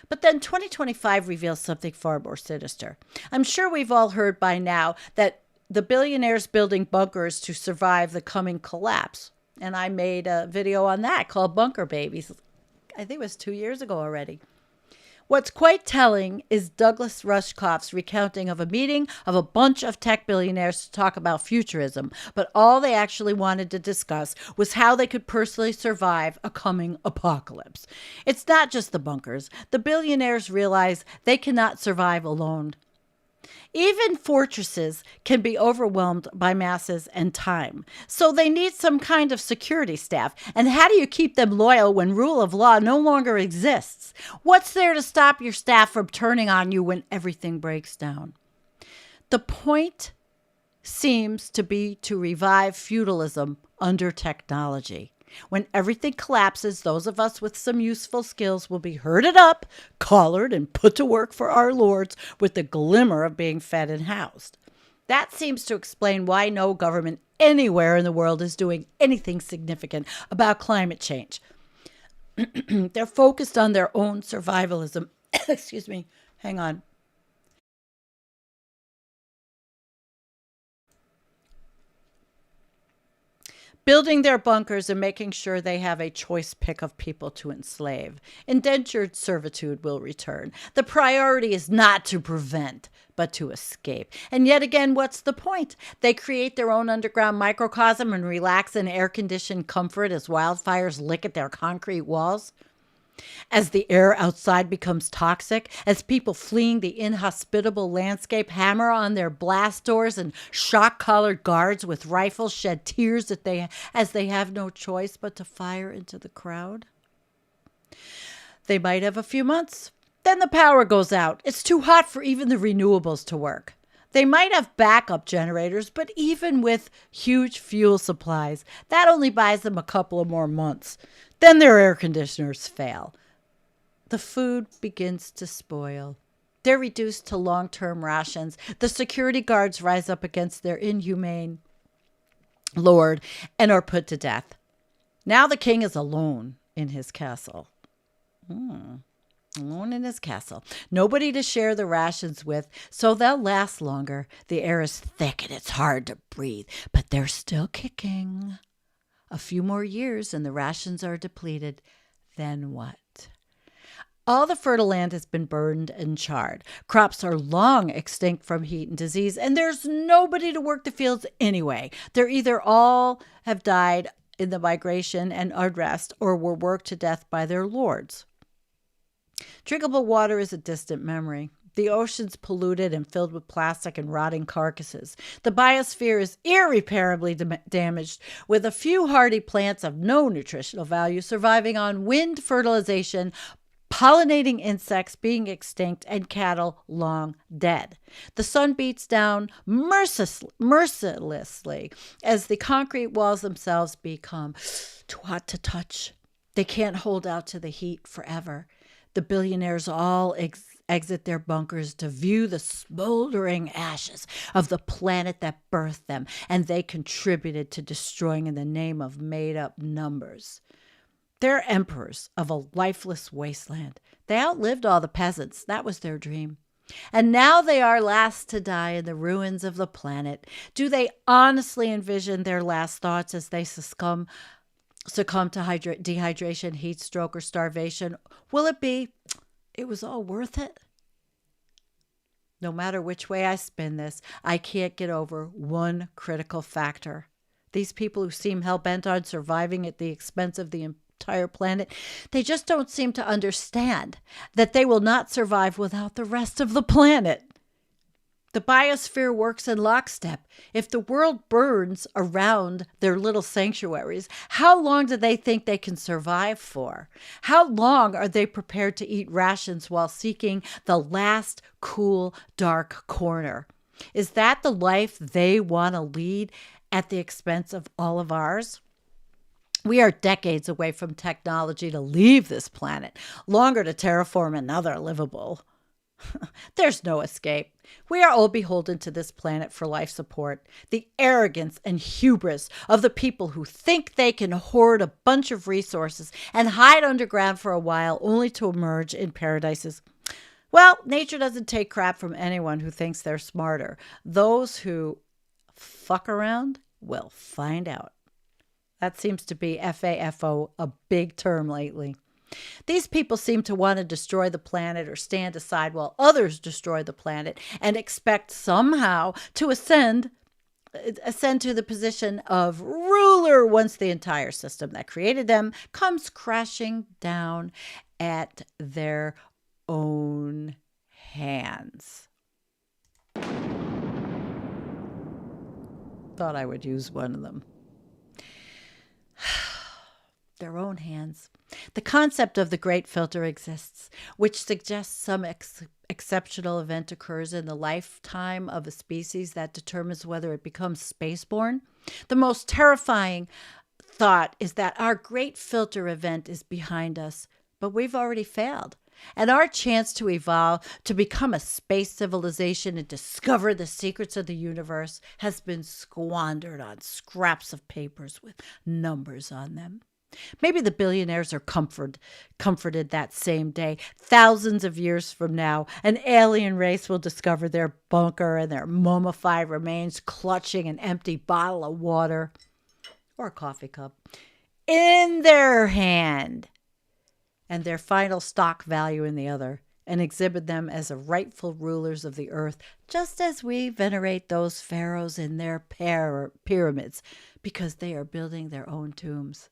But then 2025 reveals something far more sinister. I'm sure we've all heard by now that the billionaires building bunkers to survive the coming collapse. And I made a video on that called Bunker Babies. I think it was 2 years ago already. What's quite telling is Douglas Rushkoff's recounting of a meeting of a bunch of tech billionaires to talk about futurism, but all they actually wanted to discuss was how they could personally survive a coming apocalypse. It's not just the bunkers. The billionaires realize they cannot survive alone. Even fortresses can be overwhelmed by masses and time. So they need some kind of security staff. And how do you keep them loyal when rule of law no longer exists? What's there to stop your staff from turning on you when everything breaks down? The point seems to be to revive feudalism under technology. When everything collapses, those of us with some useful skills will be herded up, collared, and put to work for our lords with the glimmer of being fed and housed. That seems to explain why no government anywhere in the world is doing anything significant about climate change. They're focused on their own survivalism. Excuse me. Hang on. Building their bunkers and making sure they have a choice pick of people to enslave. Indentured servitude will return. The priority is not to prevent, but to escape. And yet again, what's the point? They create their own underground microcosm and relax in air-conditioned comfort as wildfires lick at their concrete walls. As the air outside becomes toxic, as people fleeing the inhospitable landscape hammer on their blast doors and shock-collared guards with rifles shed tears as they have no choice but to fire into the crowd. They might have a few months. Then the power goes out. It's too hot for even the renewables to work. They might have backup generators, but even with huge fuel supplies, that only buys them a couple of more months. Then their air conditioners fail. The food begins to spoil. They're reduced to long-term rations. The security guards rise up against their inhumane lord and are put to death. Now the king is alone in his castle. Alone in his castle. Nobody to share the rations with, so they'll last longer. The air is thick and it's hard to breathe, but they're still kicking. A few more years and the rations are depleted. Then what? All the fertile land has been burned and charred. Crops are long extinct from heat and disease, and there's nobody to work the fields anyway. They're either all have died in the migration and unrest or were worked to death by their lords. Drinkable water is a distant memory. The ocean's polluted and filled with plastic and rotting carcasses. The biosphere is irreparably damaged, with a few hardy plants of no nutritional value surviving on wind fertilization, pollinating insects being extinct, and cattle long dead. The sun beats down mercilessly as the concrete walls themselves become too hot to touch. They can't hold out to the heat forever. The billionaires all exit their bunkers to view the smoldering ashes of the planet that birthed them, and they contributed to destroying in the name of made-up numbers. They're emperors of a lifeless wasteland. They outlived all the peasants. That was their dream. And now they are last to die in the ruins of the planet. Do they honestly envision their last thoughts as they succumb to dehydration, heat stroke, or starvation? Will it be, it was all worth it? No matter which way I spin this, I can't get over one critical factor. These people who seem hell-bent on surviving at the expense of the entire planet, they just don't seem to understand that they will not survive without the rest of the planet. The biosphere works in lockstep. If the world burns around their little sanctuaries, how long do they think they can survive for? How long are they prepared to eat rations while seeking the last cool, dark corner? Is that the life they want to lead at the expense of all of ours? We are decades away from technology to leave this planet, longer to terraform another livable There's no escape. We are all beholden to this planet for life support. The arrogance and hubris of the people who think they can hoard a bunch of resources and hide underground for a while only to emerge in paradises. Well, nature doesn't take crap from anyone who thinks they're smarter. Those who fuck around will find out. That seems to be FAFO, a big term lately. These people seem to want to destroy the planet or stand aside while others destroy the planet and expect somehow to ascend to the position of ruler once the entire system that created them comes crashing down at their own hands. Thought I would use one of them. Their own hands. The concept of the great filter exists, which suggests some exceptional event occurs in the lifetime of a species that determines whether it becomes spaceborne. The most terrifying thought is that our great filter event is behind us, but we've already failed. And our chance to evolve, to become a space civilization and discover the secrets of the universe has been squandered on scraps of papers with numbers on them. Maybe the billionaires are comforted that same day. Thousands of years from now, an alien race will discover their bunker and their mummified remains clutching an empty bottle of water or a coffee cup in their hand and their final stock value in the other, and exhibit them as the rightful rulers of the earth, just as we venerate those pharaohs in their pyramids because they are building their own tombs.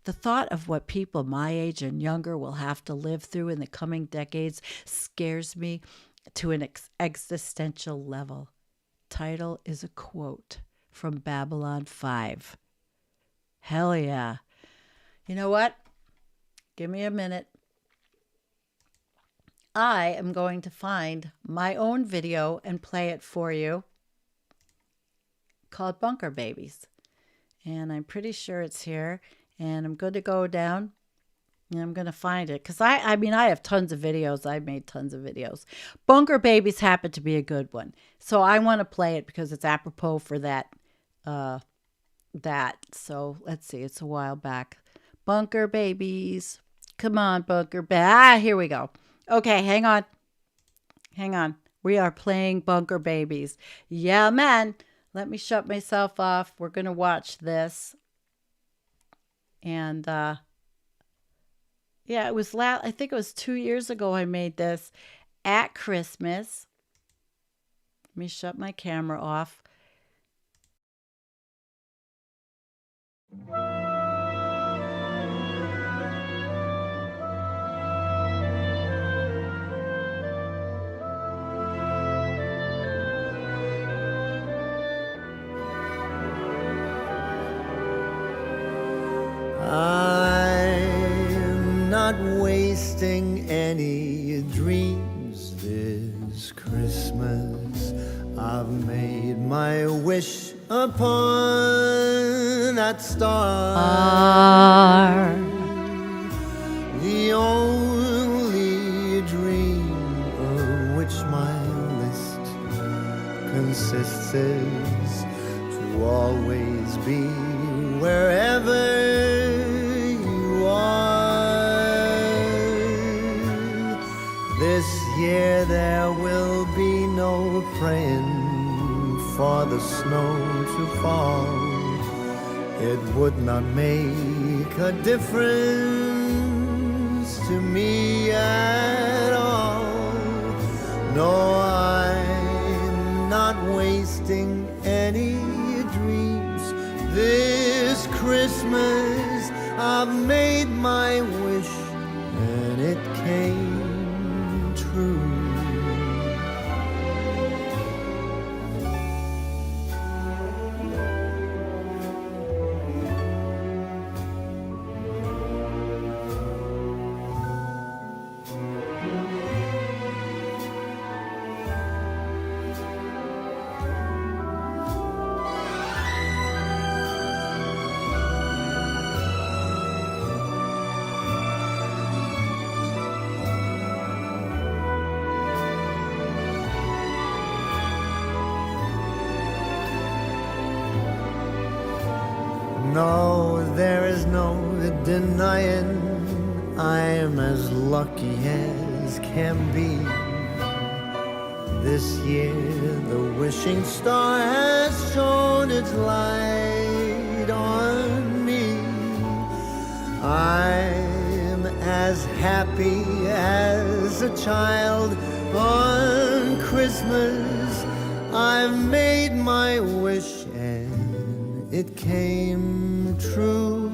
The thought of what people my age and younger will have to live through in the coming decades scares me to an existential level. Title is a quote from Babylon 5. Hell yeah. You know what? Give me a minute. I am going to find my own video and play it for you called Bunker Babies. And I'm pretty sure it's here. And I'm going to go down and I'm going to find it. Because I have tons of videos. I've made tons of videos. Bunker Babies happen to be a good one. So I want to play it because it's apropos for that. So let's see. It's a while back. Bunker Babies. Come on, Bunker Babies. Here we go. Okay, hang on. We are playing Bunker Babies. Yeah, man. Let me shut myself off. We're going to watch this. And, it was I think it was 2 years ago I made this at Christmas. Let me shut my camera off. I'm not wasting any dreams this Christmas. I've made my wish upon that star. The only dream of which my list consists is to always be wherever you are. This year there will be no praying for the snow to fall. It would not make a difference to me at all. No, I'm not wasting any dreams this Christmas. I've made my wish and it came true. No, there is no denying I'm as lucky as can be. This year the wishing star has shone its light on me. I'm as happy as a child on Christmas. I've made my wish and it came true.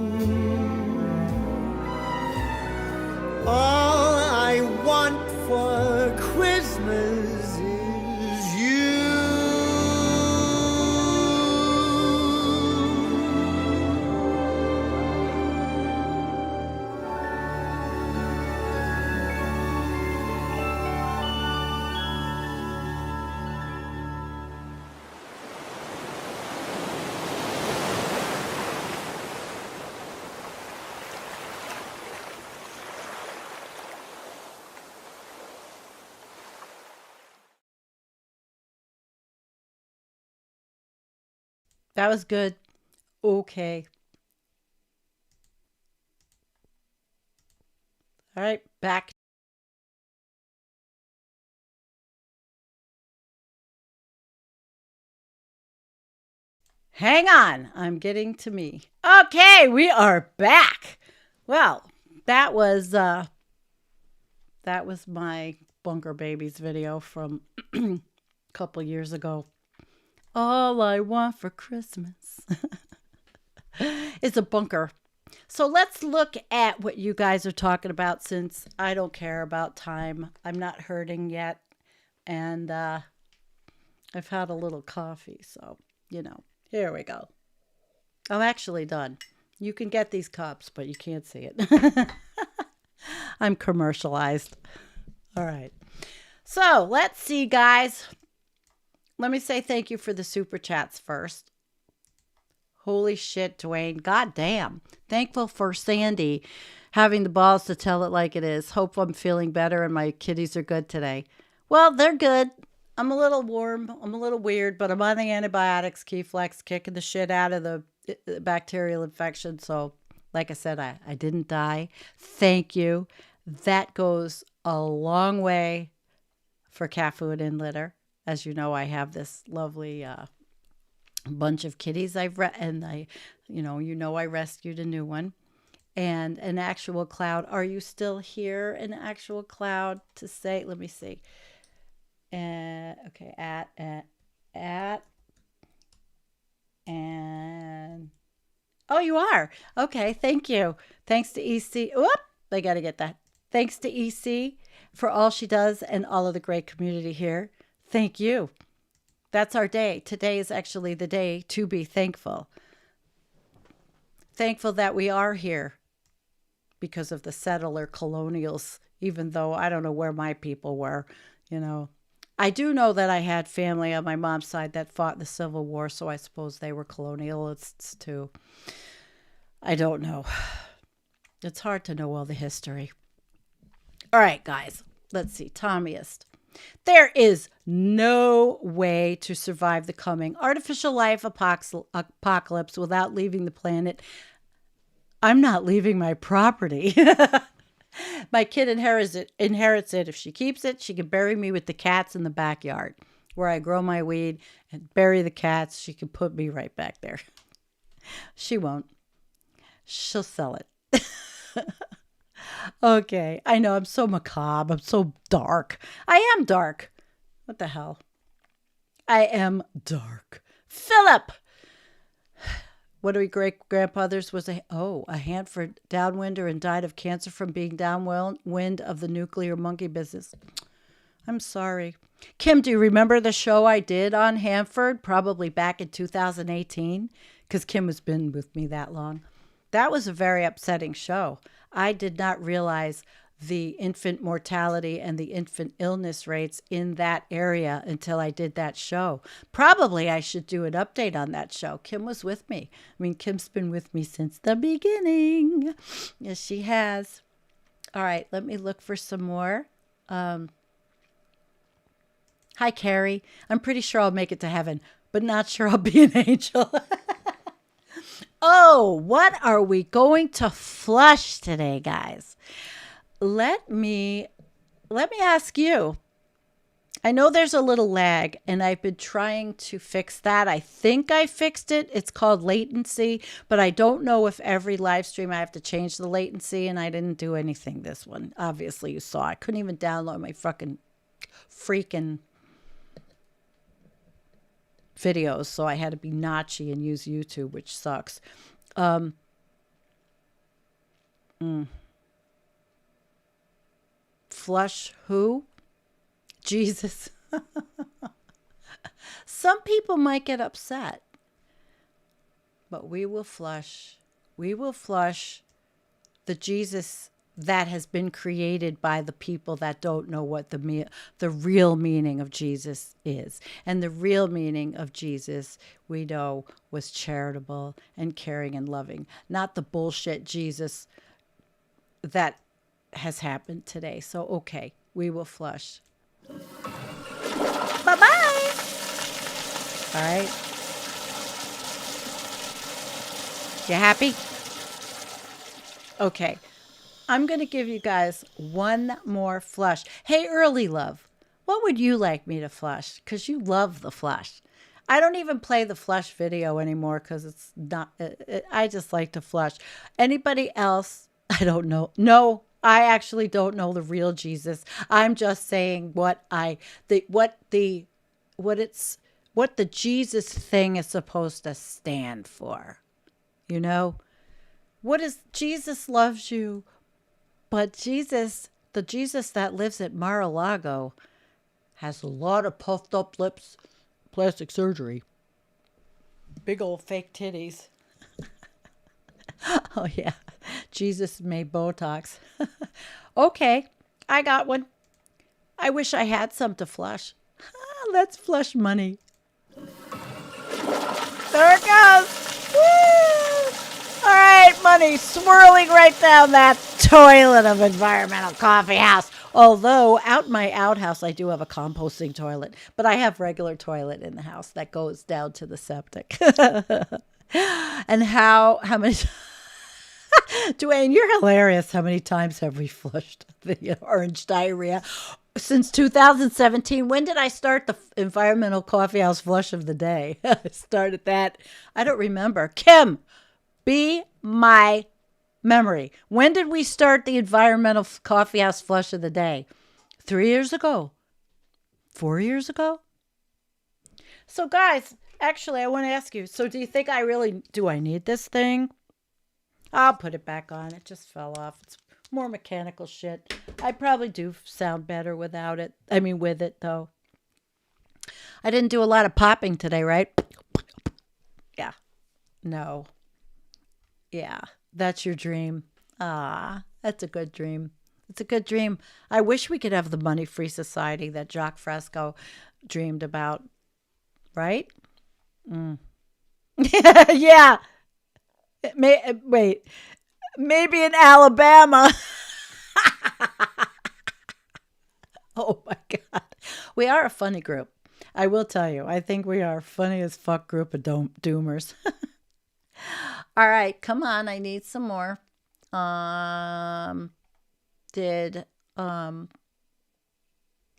All I want for Christmas is you. That was good. Okay. All right, back. Hang on. I'm getting to me. Okay, we are back. Well, that was my Bunker Babies video from a couple years ago. All I want for Christmas is a bunker. So let's look at what you guys are talking about, since I don't care about time. I'm not hurting yet. And I've had a little coffee. So, here we go. I'm actually done. You can get these cups, but you can't see it. I'm commercialized. All right. So let's see, guys. Let me say thank you for the super chats first. Holy shit, Dwayne. God damn. Thankful for Sandy having the balls to tell it like it is. Hope I'm feeling better and my kitties are good today. Well, they're good. I'm a little warm. I'm a little weird, but I'm on the antibiotics, Keyflex, kicking the shit out of the bacterial infection. So, like I said, I didn't die. Thank you. That goes a long way for cat food and litter. As you know, I have this lovely bunch of kitties I rescued a new one. And an actual cloud. Are you still here? An actual cloud to say, let me see. Okay, at, and, oh, you are. Okay, thank you. Thanks to EC. Whoop, I got to get that. Thanks to EC for all she does and all of the great community here. Thank you. That's our day. Today is actually the day to be thankful. Thankful that we are here because of the settler colonials, even though I don't know where my people were, I do know that I had family on my mom's side that fought in the Civil War, so I suppose they were colonialists too. I don't know. It's hard to know all the history. All right, guys. Let's see. Tommyist. There is no way to survive the coming artificial life apocalypse without leaving the planet. I'm not leaving my property. My kid inherits it. If she keeps it, she can bury me with the cats in the backyard where I grow my weed and bury the cats. She can put me right back there. She won't. She'll sell it. Okay. I know I'm so macabre. I'm so dark. I am dark. What the hell? I am dark. Philip! One of my great-grandfathers was a Hanford downwinder and died of cancer from being downwind of the nuclear monkey business. I'm sorry. Kim, do you remember the show I did on Hanford? Probably back in 2018, because Kim has been with me that long. That was a very upsetting show. I did not realize the infant mortality and the infant illness rates in that area until I did that show. Probably I should do an update on that show. Kim was with me. I mean, Kim's been with me since the beginning. Yes, she has. All right, let me look for some more. Hi, Carrie. I'm pretty sure I'll make it to heaven, but not sure I'll be an angel. Oh, what are we going to flush today, guys? Let me ask you. I know there's a little lag, and I've been trying to fix that. I think I fixed it. It's called latency, but I don't know if every live stream I have to change the latency, and I didn't do anything this one. Obviously, you saw. I couldn't even download my freaking videos, so I had to be notchy and use YouTube, which sucks. Flush who? Jesus. Some people might get upset, but we will flush. We will flush the Jesus that has been created by the people that don't know what the real meaning of Jesus is. And the real meaning of Jesus, we know, was charitable and caring and loving, not the bullshit Jesus that has happened today. So, okay, we will flush. Bye-bye. All right. You happy? Okay. I'm going to give you guys one more flush. Hey, early love, what would you like me to flush? Because you love the flush. I don't even play the flush video anymore because it's not, I just like to flush. Anybody else? I don't know. No, I actually don't know the real Jesus. I'm just saying what the Jesus thing is supposed to stand for. You know? What is Jesus loves you? But Jesus, the Jesus that lives at Mar-a-Lago, has a lot of puffed up lips, plastic surgery, big old fake titties. Oh, yeah. Jesus made Botox. Okay, I got one. I wish I had some to flush. Let's flush money. There it goes. Woo! All right, money swirling right down that toilet of Environmental Coffee House. Although out in my outhouse, I do have a composting toilet, but I have regular toilet in the house that goes down to the septic. And how many... Dwayne, you're hilarious. How many times have we flushed the orange diarrhea? Since 2017. When did I start the Environmental Coffee House flush of the day? I started that. I don't remember. Kim, be my memory. When did we start the Environmental Coffee House flush of the day? 3 years ago? 4 years ago? So guys, actually, I want to ask you, so do you think do I need this thing? I'll put it back on. It just fell off. It's more mechanical shit. I probably do sound better without it. I mean, with it, though. I didn't do a lot of popping today, right? Yeah. No. Yeah. That's your dream. Ah, that's a good dream. It's a good dream. I wish we could have the money-free society that Jacques Fresco dreamed about. Right? Yeah. Wait, maybe in Alabama. Oh my God. We are a funny group. I will tell you, I think we are a funny as fuck group of doomers. All right, come on. I need some more.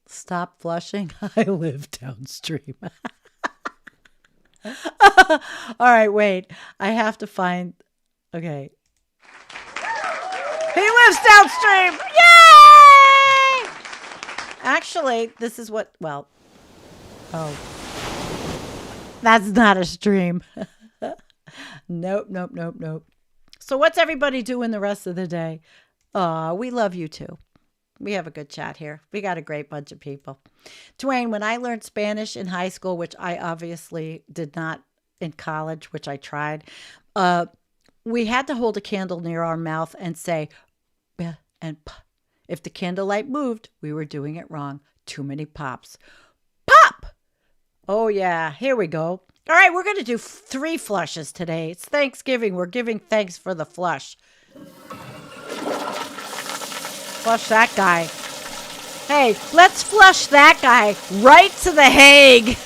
Stop flushing? I live downstream. All right, wait. I have to find. Okay. He lives downstream. Yay! Actually, this is what. Well. Oh. That's not a stream. Nope. So, what's everybody doing the rest of the day? We love you too. We have a good chat here. We got a great bunch of people. Dwayne, when I learned Spanish in high school, which I obviously did not in college, which I tried, we had to hold a candle near our mouth and say, "B" and "p." If the candlelight moved, we were doing it wrong. Too many pops. Pop! Oh, yeah. Here we go. All right, we're going to do 3 flushes today. It's Thanksgiving. We're giving thanks for the flush. Flush that guy. Hey, let's flush that guy right to the Hague.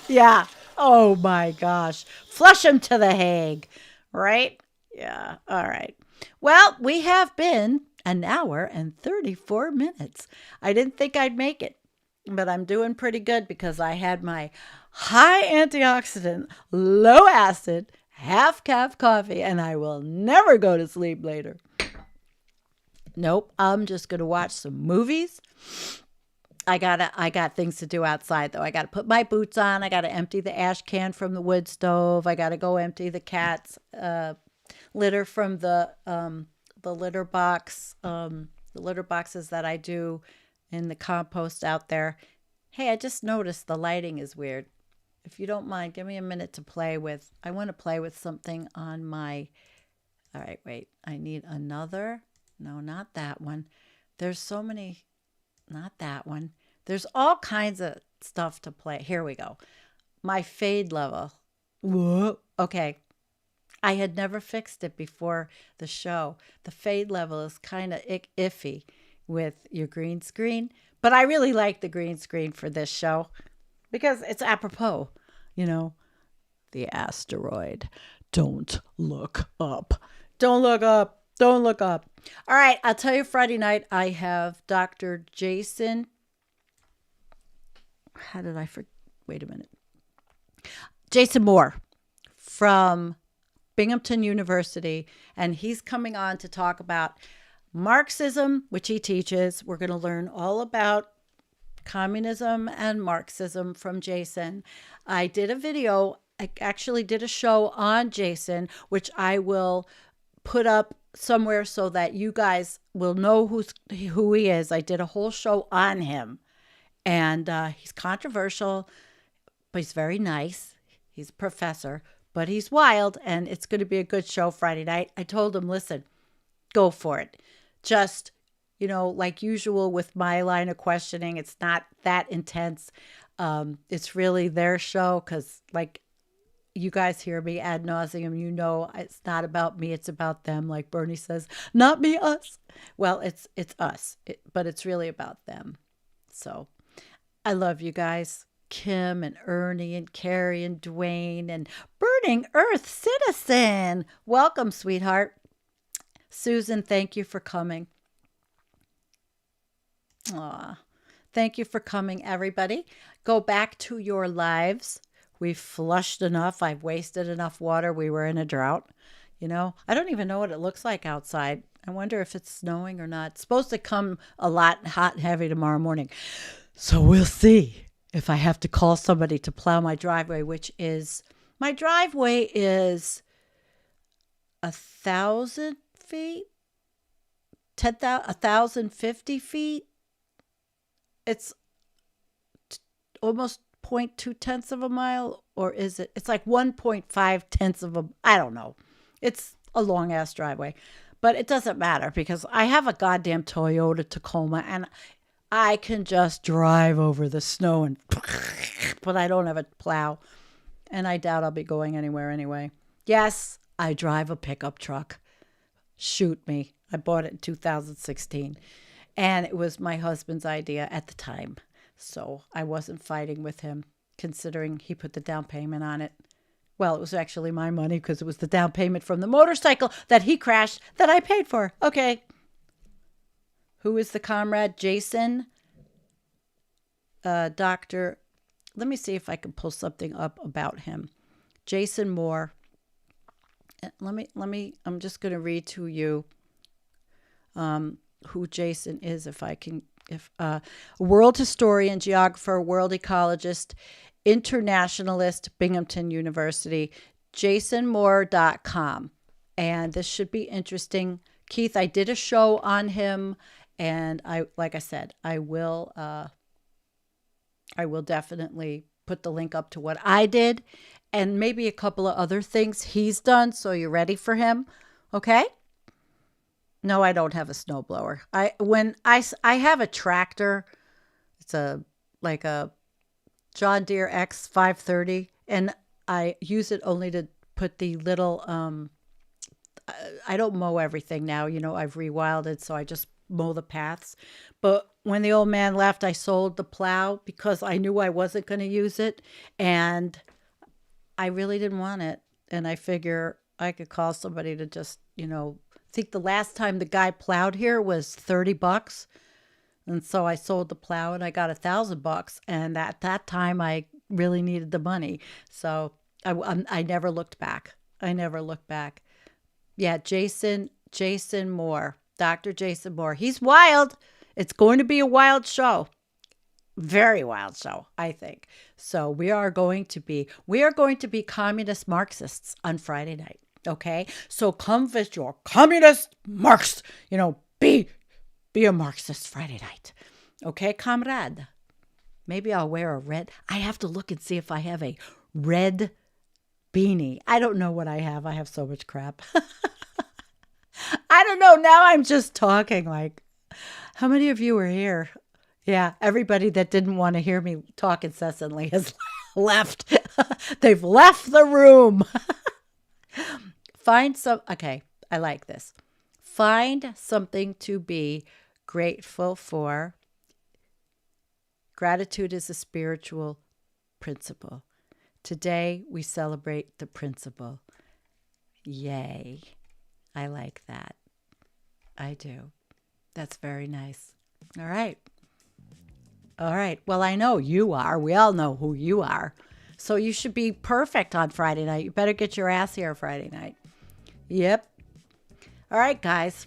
Yeah. Oh my gosh. Flush him to the Hague, right? Yeah. All right. Well, we have been an hour and 34 minutes. I didn't think I'd make it, but I'm doing pretty good because I had my high antioxidant, low acid, half calf coffee, and I will never go to sleep later. Nope. I'm just going to watch some movies. I got things to do outside though. I got to put my boots on. I got to empty the ash can from the wood stove. I got to go empty the cat's litter from the litter box, the litter boxes that I do in the compost out there. Hey, I just noticed the lighting is weird. If you don't mind, give me a minute to play with. I want to play with something on my. All right, wait. I need another. No, not that one. There's so many. Not that one. There's all kinds of stuff to play. Here we go. My fade level. Whoa. Okay. I had never fixed it before the show. The fade level is kind of iffy with your green screen. But I really like the green screen for this show because it's apropos. You know, the asteroid. Don't look up. Don't look up. Don't look up. All right, I'll tell you Friday night I have Dr. Jason. How did I forget? Wait a minute. Jason Moore from Binghamton University, and he's coming on to talk about Marxism, which he teaches. We're going to learn all about communism and Marxism from Jason. I did a video. I actually did a show on Jason, which I will put up somewhere so that you guys will know who he is. I did a whole show on him, and he's controversial, but he's very nice. He's a professor, but he's wild, and it's going to be a good show Friday night. I told him, listen, go for it. Just, like usual with my line of questioning, it's not that intense. It's really their show because, like, you guys hear me ad nauseum. It's not about me. It's about them. Like Bernie says, not me, us. Well, it's us, but it's really about them. So I love you guys. Kim and Ernie and Carrie and Dwayne and Burning Earth Citizen. Welcome, sweetheart. Susan, thank you for coming. Aw, thank you for coming, everybody. Go back to your lives. We've flushed enough. I've wasted enough water. We were in a drought. I don't even know what it looks like outside. I wonder if it's snowing or not. It's supposed to come a lot hot and heavy tomorrow morning. So we'll see if I have to call somebody to plow my driveway, my driveway is 1,000 feet, 1,050 feet. It's almost 0.2 tenths of a mile, or is it? It's like 1.5 tenths of I don't know. It's a long ass driveway, but it doesn't matter because I have a goddamn Toyota Tacoma and I can just drive over the snow but I don't have a plow, and I doubt I'll be going anywhere anyway. Yes, I drive a pickup truck. Shoot me. I bought it in 2016, and it was my husband's idea at the time. So I wasn't fighting with him, considering he put the down payment on it. Well, it was actually my money because it was the down payment from the motorcycle that he crashed that I paid for. Okay. Who is the comrade? Jason? Doctor. Let me see if I can pull something up about him. Jason Moore. I'm just going to read to you who Jason is if I can. World historian, geographer, world ecologist, internationalist, Binghamton University, jasonmoore.com. And this should be interesting. Keith, I did a show on him, and like I said, I will definitely put the link up to what I did and maybe a couple of other things he's done. So you're ready for him. Okay. No, I don't have a snowblower. I have a tractor. It's like a John Deere X530, and I use it only to put the little I don't mow everything now. I've rewilded, so I just mow the paths. But when the old man left, I sold the plow because I knew I wasn't going to use it, and I really didn't want it. And I figure I could call somebody to just, I think the last time the guy plowed here was $30. And so I sold the plow and I got $1,000. And at that time, I really needed the money. So I never looked back. I never looked back. Yeah, Jason Moore, Dr. Jason Moore. He's wild. It's going to be a wild show. Very wild show, I think. So we are going to be communist Marxists on Friday night. Okay? So come visit your communist Marx. Be a Marxist Friday night. Okay, comrade? Maybe I'll wear a red. I have to look and see if I have a red beanie. I don't know what I have. I have so much crap. I don't know. Now I'm just talking like, how many of you are here? Yeah, everybody that didn't want to hear me talk incessantly has left. They've left the room. Okay, I like this. Find something to be grateful for. Gratitude is a spiritual principle. Today, we celebrate the principle. Yay. I like that. I do. That's very nice. All right. All right. Well, I know you are. We all know who you are. So you should be perfect on Friday night. You better get your ass here Friday night. Yep. All right, guys.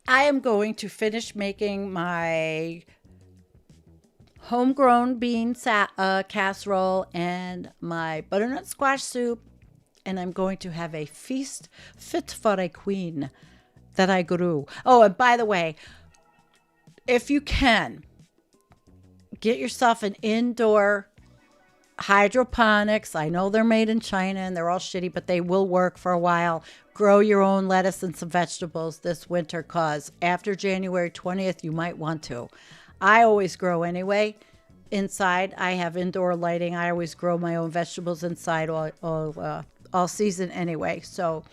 I am going to finish making my homegrown bean casserole and my butternut squash soup. And I'm going to have a feast fit for a queen that I grew. Oh, and by the way, if you can, get yourself an indoor hydroponics. I know they're made in China and they're all shitty, but they will work for a while. Grow your own lettuce and some vegetables this winter, cause after January 20th, you might want to. I always grow anyway. Inside, I have indoor lighting. I always grow my own vegetables inside all season anyway. So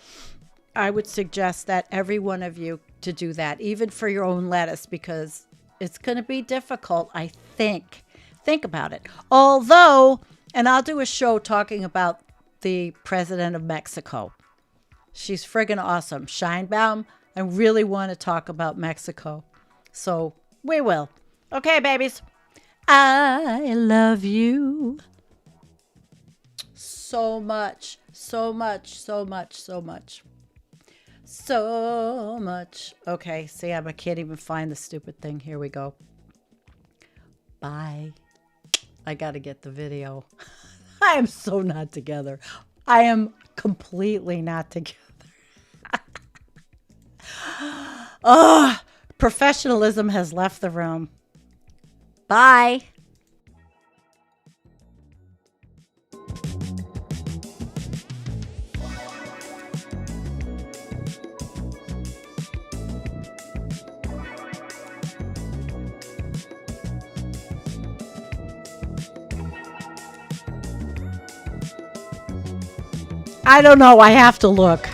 I would suggest that every one of you to do that, even for your own lettuce, because it's going to be difficult, I think. Think about it. Although, and I'll do a show talking about the president of Mexico. She's friggin' awesome. Scheinbaum, I really want to talk about Mexico. So we will. Okay, babies. I love you so much, so much, so much, so much. So much. Okay, see, I can't even find the stupid thing. Here we go. Bye. I got to get the video. I am so not together. I am completely not together. Oh, professionalism has left the room. Bye. I don't know. I have to look.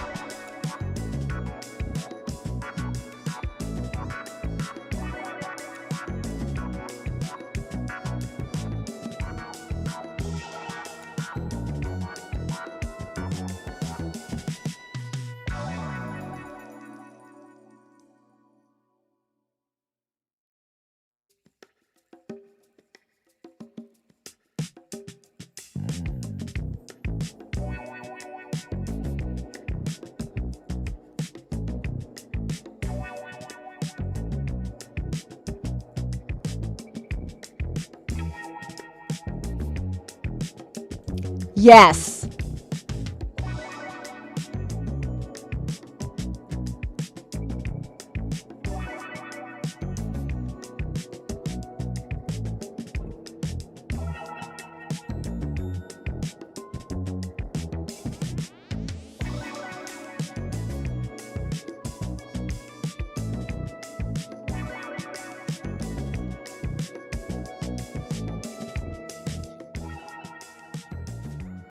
Yes.